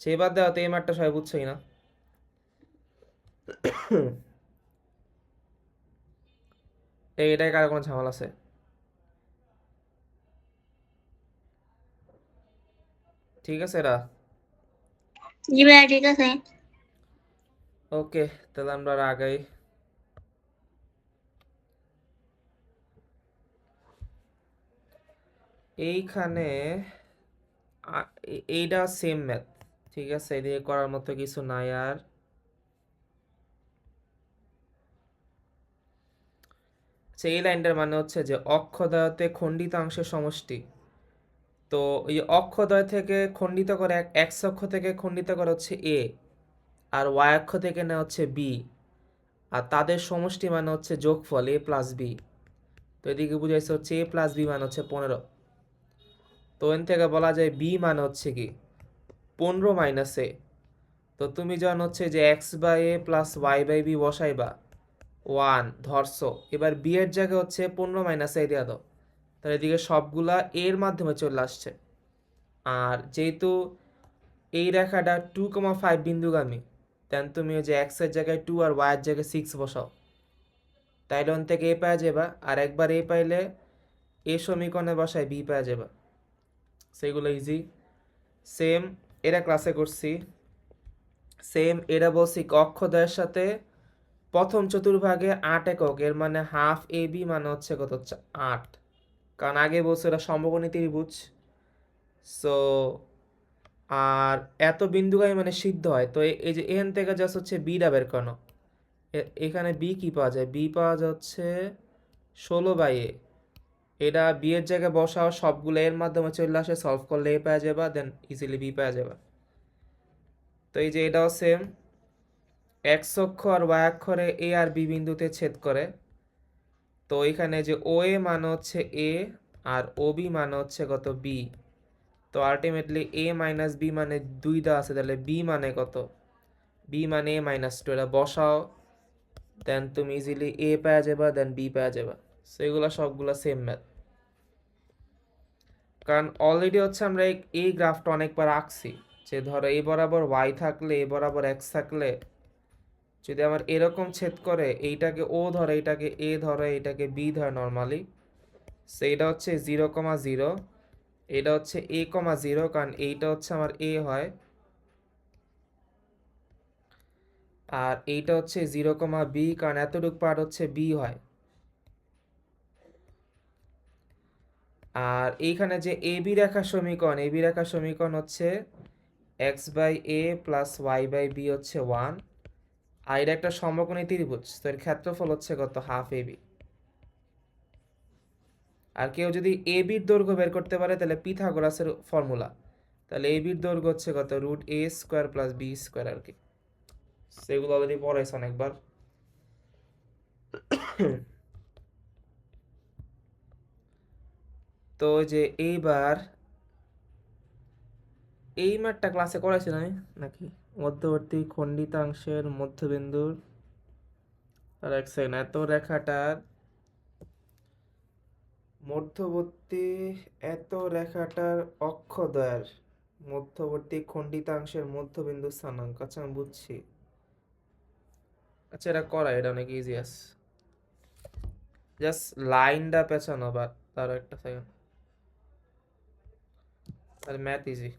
সেবার দেওয়া তো এই মাঠটা সবাই বুঝছোই না। এটাই কার কোনো ঝামেলা আছে? ঠিক আছে এরা? জি ভাইয়া ঠিক আছে। ওকে, তাহলে আমরা আর আগাই। এইখানে এইটা সেম ম্যাথ, ঠিক আছে, এদিকে করার মতো কিছু নাই আর। আচ্ছা, এই লাইনটার মানে হচ্ছে যে অক্ষদ্বয়তে খণ্ডিতাংশের সমষ্টি। তো এই অক্ষদ্বয় থেকে খণ্ডিত করে এক্স অক্ষ থেকে খণ্ডিত করে হচ্ছে এ, আর ওয়াই অক্ষ থেকে নেওয়া হচ্ছে বি, আর তাদের সমষ্টি মানে হচ্ছে যোগফল a প্লাস বি। তো এদিকে বুঝাইছে হচ্ছে a প্লাস বি মানে হচ্ছে 15। তো এন থেকে বলা যায় বি মানে হচ্ছে কি 15 মাইনাস এ। তো তুমি যখন হচ্ছে যে X by A plus Y by B বসাইবা 1 ধরছো, এবার বি এর জায়গায় হচ্ছে 15 মাইনাস এ দিয়ে দাও, তাহলে এদিকে সবগুলা এর মাধ্যমে চলে আসছে। আর যেহেতু এই রেখাটা 2,5 বিন্দুগামী, দেন তুমি ওই যে এক্স এর জায়গায় 2 আর ওয়াই এর জায়গায় 6 বসাও, তাইলে ওন থেকে এ পাওয়া যাবা, আর একবার এ পাইলে এ সমীকরণে বসায় বি পাওয়া যাবা। সেগুলো ইজি। সেম এরা ক্লাসে করছি। সেম এরা বলছি অক্ষদ্বয়ের সাথে প্রথম চতুর্ভাগে 8 একক, এর মানে হাফ এ বি মানে হচ্ছে কত, হচ্ছে 8। কারণ আগে বলছে এটা সমকোণী ত্রিভুজ। সো আর এত বিন্দুগামী মানে সিদ্ধ হয়, তো এই যে এখান থেকে জাস্ট হচ্ছে বিটা বের করানো। এখানে বি কি পাওয়া যায়, বি পাওয়া যাচ্ছে 16/a। এটা বি এর জায়গায় বসাও, সবগুলো এর মাধ্যমে চলে আসে, সলভ করলে এ পাওয়া যাবে, দেন ইজিলি বি পাওয়া যাবে। তো এই যে এটাও সেম, এক্স অক্ষ আর ওয়াই অক্ষরে এ আর বি বিন্দুতে ছেদ করে। তো এখানে যে ও এ মানে হচ্ছে এ, আর ও বি মানে হচ্ছে কত, বি। তো আলটিমেটলি এ মাইনাস বি মানে 2 দেওয়া আছে, তাহলে বি মানে কত, বি মানে এ -2। এটা বসাও, দেন তুমি ইজিলি এ পাওয়া যাবা, দেন বি পাওয়া যাবা। সো এগুলো সবগুলো সেম ম্যাথ। কারণ অলরেডি হচ্ছে আমরা এই গ্রাফটা অনেকবার আঁকছি, যে ধরো এই বরাবর ওয়াই থাকলে, এ বরাবর এক্স থাকলে, যদি আমার এরকম ছেদ করে, এইটাকে ও ধরে, এইটাকে এ ধরে, এইটাকে বি ধরে নর্মালি, সো এটা হচ্ছে 0,0, এটা হচ্ছে a,0, কারণ এইটা হচ্ছে আমার এ হয়, আর এইটা হচ্ছে 0,b কারণ এতটুক পার্ট হচ্ছে বি হয়। আর এইখানে যে এ বি রেখার সমীকরণ, এ বি রেখার সমীকরণ হচ্ছে X by A plus Y by B হচ্ছে 1, আর এটা একটা সমকোণী ত্রিভুজ, তো এর ক্ষেত্রফল হচ্ছে কত, হাফ এ বি। আর কেউ যদি এ বির দৈর্ঘ্য বের করতে পারে তাহলে পিথাগোরাসের ফর্মুলা, তাহলে এ বির দৈর্ঘ্য হচ্ছে কত, √a² + b² আর কি। সেগুলো অলরেডি পড়াইছে অনেকবার। তো যে এইবার এই ম্যাথটা ক্লাসে করাইছি আমি নাকি, মধ্যবর্তী খণ্ডিতাংশের মধ্যবিন্দুর, আর এক সেকেন্ড, এত রেখাটার মধ্যবর্তী, এত রেখাটার অক্ষদ্বয়ের মধ্যবর্তী খণ্ডিতাংশের মধ্যবিন্দু স্থানাঙ্ক। আচ্ছা আমি বুঝছি, আচ্ছা এটা করা, এটা অনেক ইজি আছে, জাস্ট লাইনটা পেছানো, বা তার একটা সেকেন্ড, আর ম্যাথ ইজি।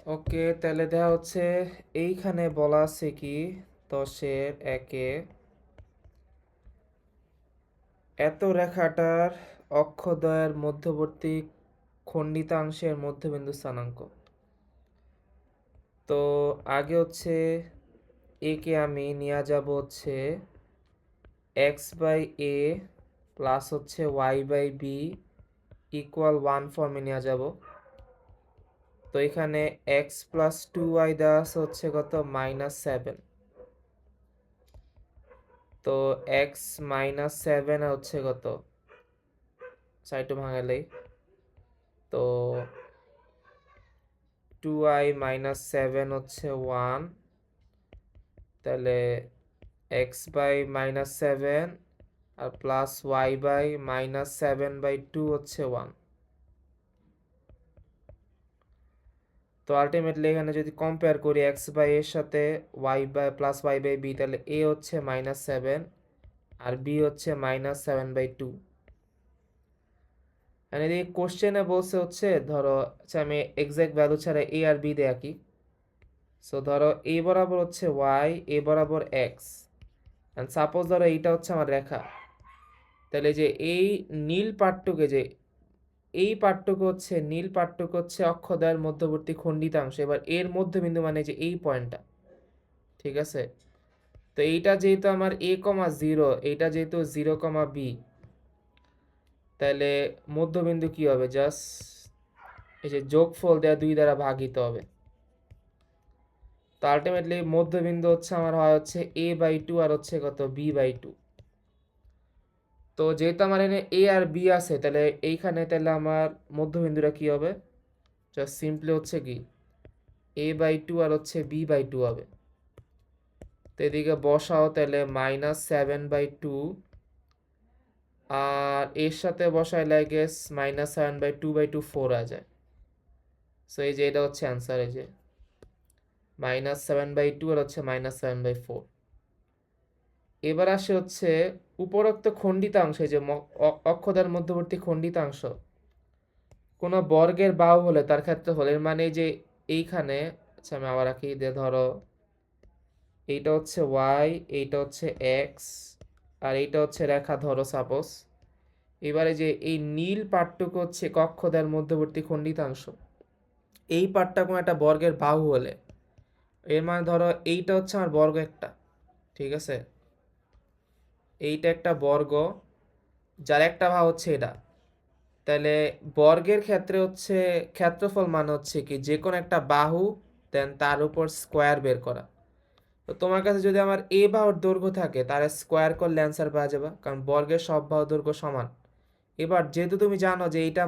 ওকে, তাহলে দেখা হচ্ছে এইখানে বলা আছে কি 10-এর 1-এ এত রেখাটার অক্ষদ্বয়ের মধ্যবর্তী খণ্ডিতাংশের মধ্যবিন্দু স্থানাঙ্ক। তো আগে হচ্ছে একে আমি নিয়ে যাব হচ্ছে x/a প্লাস হচ্ছে y/b ইকুয়াল 1 ফর্মে নিয়ে যাব। তো এখানে x প্লাস 2y দেওয়া আছে হচ্ছে কত -7। তো x -7 হচ্ছে কত সাইড ভাঙালেই তো 2y -7 হচ্ছে 1, তাহলে x বাই -7 আর প্লাস y বাই -7/2 হচ্ছে 1। তো আলটিমেটলি এখানে যদি কম্পেয়ার করি x বাই এর সাথে y by plus y by b, তাহলে a হচ্ছে -7 আর b হচ্ছে -7/2। আর এদিকে কোশ্চেনে বলছে হচ্ছে ধরো আচ্ছা আমি এক্সাক্ট ভ্যালু ছাড়া a আর b দিয়ে আঁকি। সো ধরো a বরাবর হচ্ছে y, a বরাবর x, এন্ড সাপোজ ধরো এইটা হচ্ছে আমার রেখা। তাহলে যে এই নীল পাটটুকে যে এই পাটটুকু হচ্ছে নীল পাটটুকু হচ্ছে অক্ষদ্বয়ের মধ্যবর্তী খণ্ডিতাংশ। এবার এর মধ্যবিন্দু মানে যে এই পয়েন্টটা, ঠিক আছে। তো এইটা যেহেতু আমার a,0, এইটা যেহেতু 0,b, তাহলে মধ্যবিন্দু কি হবে জাস্ট এই যে যোগফল দেওয়া 2 দ্বারা ভাগিত হবে। তো আলটিমেটলি মধ্যবিন্দু হচ্ছে আমার হয় হচ্ছে a/2 আর হচ্ছে কত b/2। তো যেহেতু আমার এখানে a আর b আছে, তাহলে এইখানে তাহলে আমার মধ্যবিন্দুটা কি হবে জাস্ট সিম্পলি হচ্ছে কি a/2 আর হচ্ছে b/2 হবে। তো এদিকে বসাও তাহলে -7/2 আর এর সাথে বসাইলে আই গেস -7/2/2 4 হয়ে যায়। সো এই যে এটা হচ্ছে অ্যান্সার, এই যে -7/2 আর হচ্ছে -7/4। এবার আসে হচ্ছে উপরোক্ত খণ্ডিতাংশ, এই যে অক্ষদ্বয়ের মধ্যবর্তী খণ্ডিতাংশ কোনো বর্গের বাহু হলে তার ক্ষেত্রফল। এর মানে যে এইখানে আচ্ছা আমি আবার আঁকি, দিয়ে ধরো এইটা হচ্ছে y, এইটা হচ্ছে x আর এইটা হচ্ছে রেখা ধরো সাপোজ। এবারে যে এই নীল পাটটুকু হচ্ছে কক্ষদ্বয়ের মধ্যবর্তী খণ্ডিতাংশ। এই পাটটা কোনো একটা বর্গের বাহু হলে এর মানে ধরো এইটা হচ্ছে আমার বর্গ একটা, ঠিক আছে। এইটা একটা বর্গ যার একটা বাহু হচ্ছে এটা। তাহলে বর্গের ক্ষেত্রে হচ্ছে ক্ষেত্রফল মানে হচ্ছে কি যে কোনো একটা বাহু দেন তার উপর স্কোয়ার বের করা। তো তোমার কাছে যদি আমার এ বাহুর দৈর্ঘ্য থাকে তাহলে স্কোয়ার করলে অ্যান্সার পাওয়া যাবে, কারণ বর্গের সব বাহুর দৈর্ঘ্য সমান। এবার যেহেতু তুমি জানো যে এটা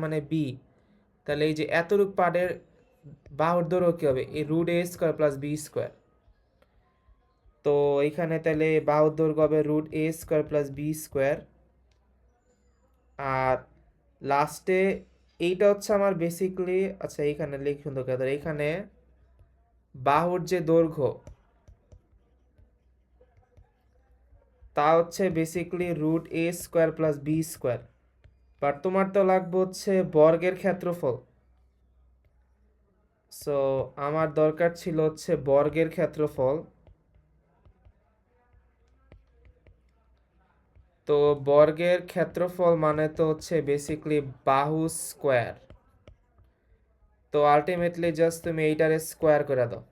মানে বি, তাহলে এই যে এতটুক পার্টের বাহুর দৈর্ঘ্য কী হবে এই √a² প্লাস b²। তো এইখানে তাহলে বাহুর দৈর্ঘ্য হবে √a² প্লাস b²। আর লাস্টে এইটা হচ্ছে আমার বেসিকলি আচ্ছা এইখানে লিখ সুন্দর কথা, এইখানে বাহুর যে দৈর্ঘ্য তা হচ্ছে basically √a² plus b²। But তোমার তো লাগবে হচ্ছে বর্গের ক্ষেত্রফল। সো আমার দরকার ছিল হচ্ছে বর্গের ক্ষেত্রফল। তো বর্গের ক্ষেত্রফল মানে তো হচ্ছে বেসিকলি বাহু স্কোয়ার। তো আলটিমেটলি জাস্ট তুমি এইটারে স্কোয়ার করে দাও।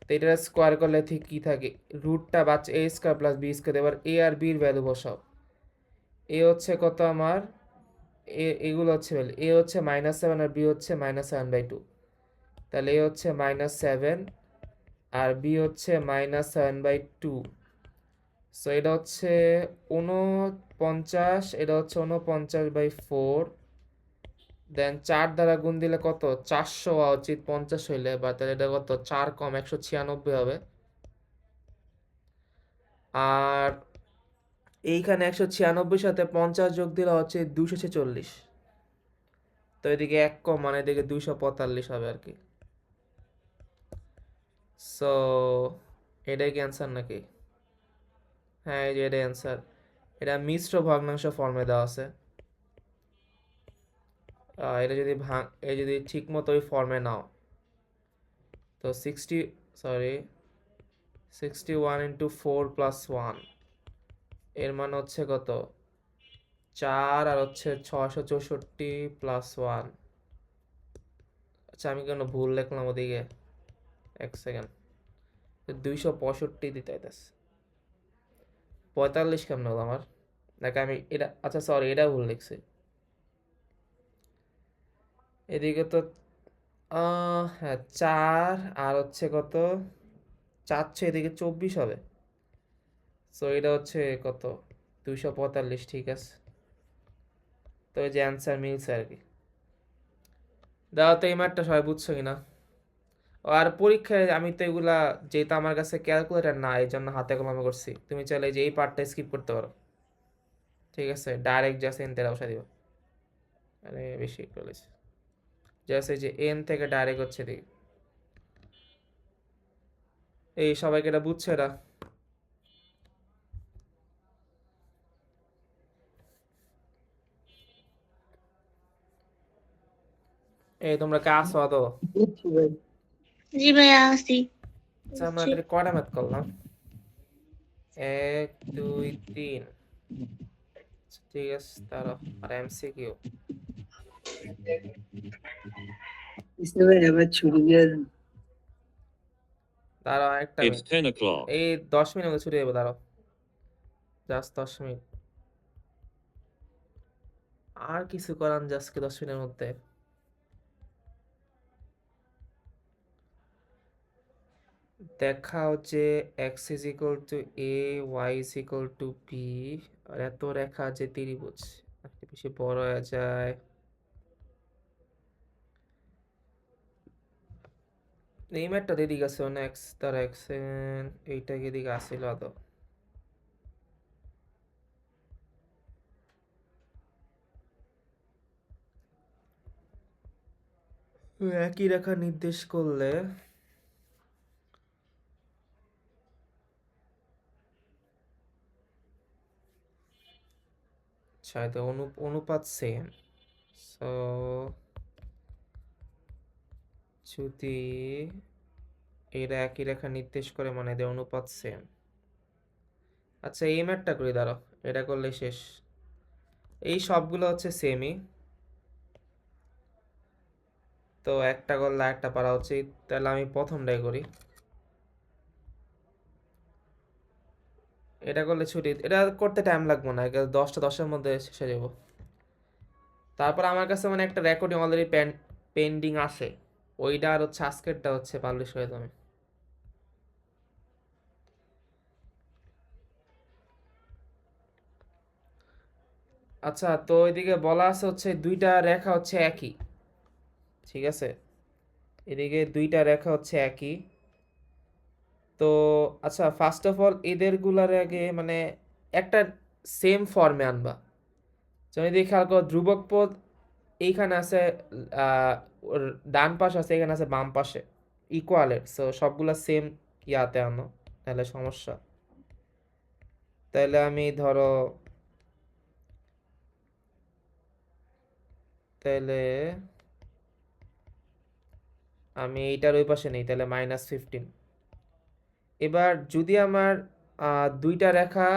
তো এটারে স্কোয়ার করলে ঠিক কি থাকে রুটটা বাচ্চা a² প্লাস b²। এবার a আর b এর ভ্যালু বসাও। এ হচ্ছে কত আমার এগুলো হচ্ছে ভ্যালু, এ হচ্ছে -7 আর বি হচ্ছে -7/2। তাহলে এ হচ্ছে -7 আর বি হচ্ছে -7/2। সো এটা হচ্ছে 49, এটা হচ্ছে 49/4। দেন 4 দ্বারা গুণ দিলে কত 400 হওয়া উচিত 50 হইলে, বা তাহলে এটা কত 4 কম 196 হবে। আর এইখানে 196 সাথে 50 যোগ দিলে হচ্ছে 246। তো এদিকে 1 কম মানে এদিকে 245 হবে আর কি। সো এটাই কি অ্যান্সার নাকি? হ্যাঁ এই যে এটাই অ্যান্সার। এটা মিশ্র ভগ্নাংশ ফর্মে দেওয়া আছে। এটা যদি এই যদি ঠিক মতো ওই ফর্মে নাও, তো 61 ইন্টু 4 প্লাস 1 এর মান হচ্ছে কত 4, আর হচ্ছে 664 প্লাস 1। আচ্ছা আমি কেন ভুল লিখলাম ওদিকে, এক সেকেন্ড, 265 দিতে হইতেছে, 45 কেমন হলো আমার, নাকি আমি এটা, আচ্ছা সরি এটা ভুল লিখছি। এদিকে তো হ্যাঁ 4 আর হচ্ছে কত 4, এদিকে 24 হবে, সো এটা হচ্ছে কত 245, ঠিক আছে। তো এই যে অ্যান্সার মিলছে আর কি। দাও তো এই ম্যাথটা সবাই বুঝছো কিনা। আর পরীক্ষায় আমি তো এগুলা, যেহেতু আমার কাছে ক্যালকুলেটর না এই জন্য হাতে কলমে করছি, তুমি চাইলে যে এই পার্টটা স্কিপ করতে পারো, ঠিক আছে, ডাইরেক্ট জাস্ট এন থেকে বসা দিবা। আরে বেশি বলেছি, জাস্ট এই যে এন থেকে ডাইরেক্ট হচ্ছে দিকে। এই সবাইকে এটা বুঝছে এটা? এই তোমরা কে আসো তো? বুঝছি ভাই। জি ভাইয়া আসি। আচ্ছা আমরা এদের কয়টা ম্যাথ করলাম, 1 2 3, ঠিক আছে তারও, আর এমসিকিউ বুঝতে ভাই আবার ছুটি দিয়ে দেন। দাঁড়াও একটা It's মিনিট, 10 o'clock. এই 10 মিনিট মধ্যে ছুটি দেবো, দাঁড়াও জাস্ট 10 মিনিট, আর কিছু করান জাস্ট 10 মিনিটের মধ্যে। দেখাও যে x is equal to a, y is equal to b, আর এত রেখা যে ত্রিভুজ একটু বেশি বড় হয়ে যায়। এই ম্যাটটা দিদিকে আছে না x তার x, এইটাকে দিকে আসিল আদৌ, একই রেখা নির্দেশ করলে শায়দ অনুপাত সেম, সো যদি এরা একই রেখা নির্দেশ করে মানে এদের অনুপাত সেম। আচ্ছা এই ম্যাটটা করি, দাঁড়াও এটা করলে শেষ। এই সবগুলো হচ্ছে সেমই, তো একটা করলে একটা পারা উচিত, তাহলে আমি প্রথমটাই করি। এটা করলে ছুটি, এটা করতে টাইম লাগবে না, 10টা 10-এর মধ্যে শেষ হয়ে যাব। তারপর আমার কাছে মানে একটা রেকর্ডিং অলরেডি পেন্ডিং আছে, ওইটা আর হচ্ছে আজকেরটা হচ্ছে পাবলিশ হয়ে যাবে। আচ্ছা তো এদিকে বলা আছে হচ্ছে দুইটা রেখা হচ্ছে একই, ঠিক আছে, এদিকে দুইটা রেখা হচ্ছে একই। তো আচ্ছা ফার্স্ট অফ অল এদেরগুলার আগে মানে একটা সেম ফর্মে আনবা। যেমন এদিকে খেয়াল করো ধ্রুবক পদ এইখানে আছে, ওর ডান পাশে আছে, এখানে আছে বাম পাশে, ইকুয়ালের, সো সবগুলা সেম ইয়াতে আনো, তাহলে সমস্যা। তাহলে আমি ধরো, তাহলে আমি এইটার ওই পাশে নেই, তাহলে -15। এবার যদি আমার দুইটা রেখা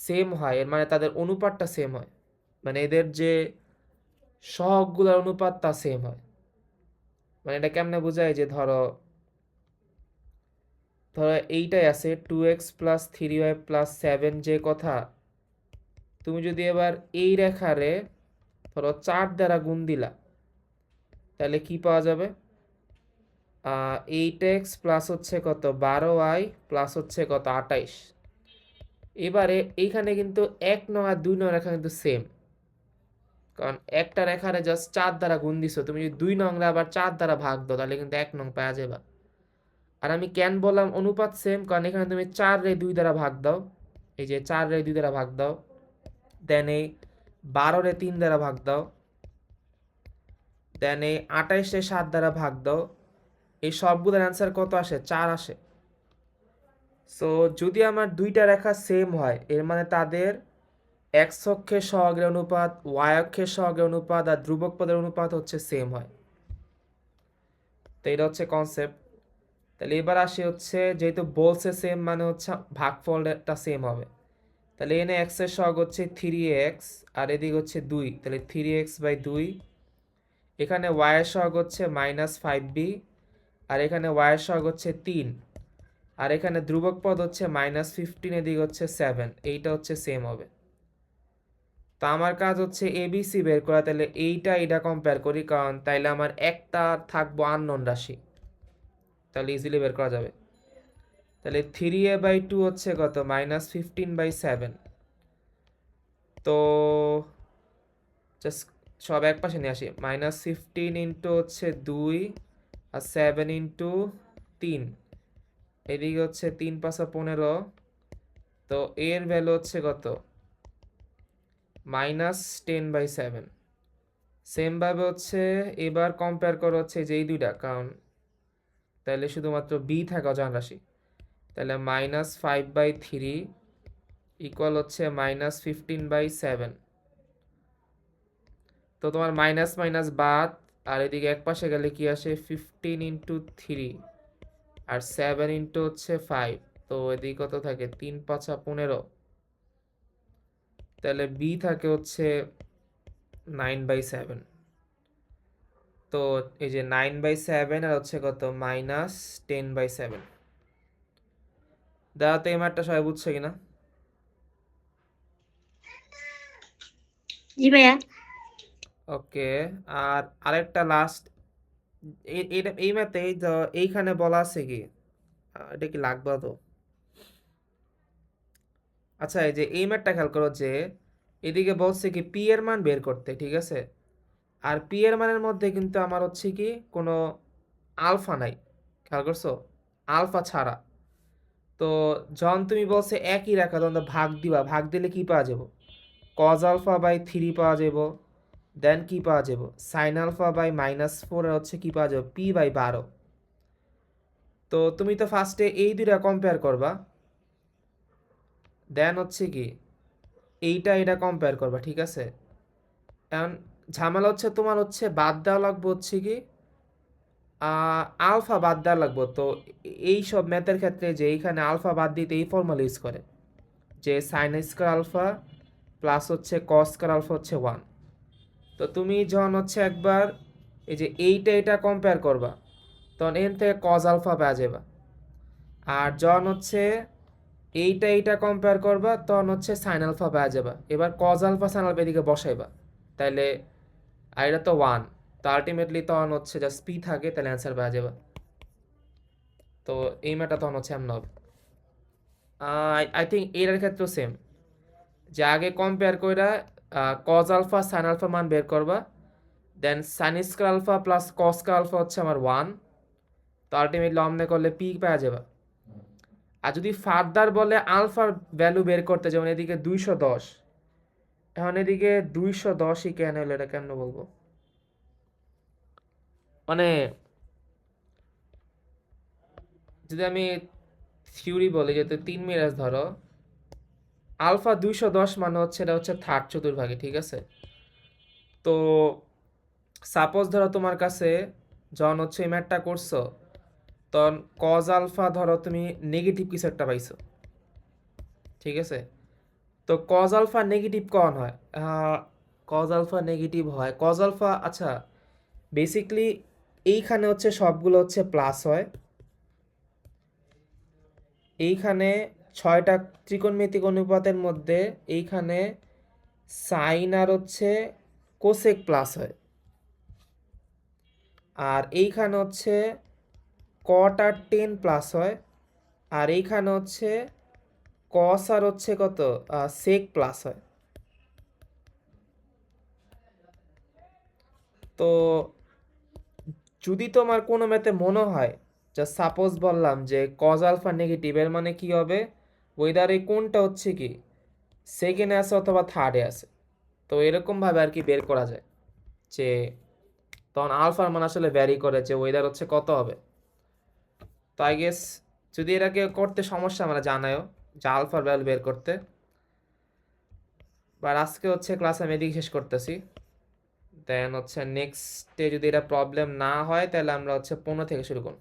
সেম হয়, এর মানে তাদের অনুপাতটা সেম হয়, মানে এদের যে সহগগুলোর অনুপাতটা সেম হয়। মানে এটা কেমনে বোঝায়, যে ধরো ধরো এইটাই আছে 2x প্লাস 3y প্লাস 7 যে কথা, তুমি যদি এবার এই রেখারে ধরো 4 দ্বারা গুণ দিলা, তাহলে কি পাওয়া যাবে, 8x প্লাস হচ্ছে কত 12y প্লাস হচ্ছে কত 28। এবারে এইখানে কিন্তু 1 নং আর 2 নং রেখা কিন্তু সেম, কারণ একটা রেখারে জাস্ট 4 দ্বারা গুণ দিছো, তুমি যদি 2 নং রে আবার 4 দ্বারা ভাগ দাও তাহলে কিন্তু 1 নং পাওয়া যাবে। আর আমি কেন বললাম অনুপাত সেম, কারণ এখানে তুমি 4 রে 2 দ্বারা ভাগ দাও, এই যে 4 রে 2 দ্বারা ভাগ দাও, দেন এই 12 রে 3 দ্বারা ভাগ দাও, দেন এই 28 রে 7 দ্বারা ভাগ দাও, এই সবগুলোর অ্যান্সার কত আসে, 4 আসে। সো যদি আমার দুইটা রেখা সেম হয়, এর মানে তাদের এক্স অক্ষের সহগের অনুপাত, ওয়াই অক্ষের সহগের অনুপাত আর ধ্রুবক পদের অনুপাত হচ্ছে সেম হয়। তো এটা হচ্ছে কনসেপ্ট। তাহলে এবার আসি হচ্ছে, যেহেতু বলছে সেম মানে হচ্ছে ভাগফলটা সেম হবে। তাহলে এনে এক্স এর সহগ হচ্ছে 3x আর এদিকে হচ্ছে 2, তাহলে 3x/2। এখানে y এর সহগ হচ্ছে -5b আর এখানে y এর সহগ হচ্ছে 3 আর এখানে ধ্রুবক পদ হচ্ছে -15, এদিকে হচ্ছে 7, এইটা হচ্ছে সেম হবে। তো আমার কাজ হচ্ছে এবিসি বের করা। তাহলে এটা কম্পেয়ার করি, কারণ তাইলে আমার একটা থাকবো আননোন রাশি, তাহলে ইজিলি বের করা যাবে। তাহলে 3a/2 হচ্ছে কত, -15/7। তো জাস্ট সব এক পাশে নিয়ে আসি, -15 ইন্টু হচ্ছে 2 আর 7 ইন্টু 3, এদিকে হচ্ছে 3 × 5 = 15। তো এর ভ্যালু হচ্ছে কত, -10/7। সেমভাবে হচ্ছে এবার কম্পেয়ার করা হচ্ছে যে এই দুইটা, কারণ তাহলে শুধুমাত্র বি থাকে অজানা রাশি। তাহলে -5/3 ইকুয়াল হচ্ছে -15/7। তো তোমার মাইনাস মাইনাস বাদ, আর এদিকে এক পাশে গেলে কি আসে, 15 ইন্টু 3 আর 7 ইন্টু হচ্ছে 5। তো এদিকে কত থাকে, 3 × 5 = 15। তাহলে বি থাকে হচ্ছে 9/7। তো এই যে 9/7 আর হচ্ছে কত, -10/7। দাদা তো এই ম্যাথটা সবাই বুঝছে কিনা? জি ভাইয়া। ওকে। আর আরেকটা লাস্ট, এই ম্যাথে এইখানে বলা আছে কি, এটা কি লাগবে তো? আচ্ছা, এই যে এই ম্যাথটা খেয়াল করো, যে এদিকে বলছে কি পি এর মান বের করতে, ঠিক আছে? আর পি এর মানের মধ্যে কিন্তু আমার হচ্ছে কি কোনো আলফা নাই, খেয়াল করছো, আলফা ছাড়া। তো যখন তুমি বলছে একই রাখা, তখন তো ভাগ দিবা, ভাগ দিলে কি পাওয়া যাব, কজ আলফা/3 পাওয়া যাব। দেন কি পাওয়া যাব, সাইন আলফা/-4 আর হচ্ছে কি পাওয়া যাব, p/12। তো তুমি তো ফার্স্টে এই দুইটা কম্পেয়ার করবা, দেন হচ্ছে কি এটা কম্পেয়ার করবা, ঠিক আছে? এখন ঝামেলা হচ্ছে তোমার হচ্ছে বাদ দেওয়া লাগবে হচ্ছে কি আলফা বাদ দেওয়া লাগবে। তো এই সব ম্যাথের ক্ষেত্রে যে এইখানে আলফা বাদ দিতে এই ফর্মুলা ইউজ করে, যে সাইন স্কয়ার আলফা প্লাস হচ্ছে কস স্কয়ার আলফা হচ্ছে 1। তো তুমি যখন হচ্ছে একবার এই যে এটা কম্পেয়ার করবা, তখন এন থেকে কজ আলফা পাওয়া যাবে। আর যখন হচ্ছে এইটা কম্পেয়ার করবা, তখন হচ্ছে সাইন আলফা পাওয়া যাবে। এবার কজ আলফা সাইন আলফা এদিকে বসাইবা, তাইলে আর এটা তো 1, তো আলটিমেটলি তখন হচ্ছে জাস্ট পি থাকে, তাহলে অ্যান্সার পাওয়া যাবে। তো এই ম্যাটা তখন হচ্ছে এমন হবে। আই থিঙ্ক এর ক্ষেত্রেও সেম, যে আগে কম্পেয়ার কইরা কজ আলফা সাইন আলফা মান বের করবা, then sine square alpha plus cos square alpha হচ্ছে আমার 1, তো আলটিমেটলি অমনে করলে পি পাওয়া যাবে। আর যদি ফার্দার বলে আলফার ভ্যালু বের করতে, যেমন এদিকে 210, এখন এদিকে 210ই কেন হলো, এটা কেন বলবো, মানে যদি আমি থিওরি বলি, যেহেতু 3 মিরাজ ধরো, আলফা 210 মানে হচ্ছে এটা হচ্ছে থার্ড চতুর্ভাগে, ঠিক আছে? তো সাপোজ ধরো তোমার কাছে যখন হচ্ছে এই ম্যাথটা করছো, তখন কজ আলফা ধরো তুমি নেগেটিভ কিছু একটা পাইছো, ঠিক আছে? তো কজ আলফা নেগেটিভ কখন হয়, কজ আলফা নেগেটিভ হয়, কজ আলফা, আচ্ছা বেসিকলি এইখানে হচ্ছে সবগুলো হচ্ছে প্লাস হয়, এইখানে 6টা ত্রিকোণমিতিক অনুপাতের মধ্যে এইখানে সাইন আর হচ্ছে কোসেক প্লাস হয়, আর এইখানে হচ্ছে কট আর টেন প্লাস হয়, আর এইখানে হচ্ছে কস আর হচ্ছে কত সেক প্লাস হয়। তো যদি তোমার কোনো ম্যাথে মনে হয়, যা সাপোজ বললাম যে কজ আলফা নেগেটিভ, এর মানে কি হবে, ওয়েদার এই কোনটা হচ্ছে কি সেকেন্ডে আছে অথবা থার্ডে আছে, তো এরকমভাবে আর কি বের করা যায়, যে তখন আলফার মান আসলে ভ্যারি করে, যে ওয়েদার হচ্ছে কত হবে। তো আই গেস যদি এটাকে করতে সমস্যা আমরা জানায়ও, যে আলফার ভ্যালু বের করতে, আর আজকে হচ্ছে ক্লাস আমি এদিকে শেষ করতেছি। দেন হচ্ছে নেক্সটে যদি এটা প্রবলেম না হয় তাহলে আমরা হচ্ছে 15 থেকে শুরু করব।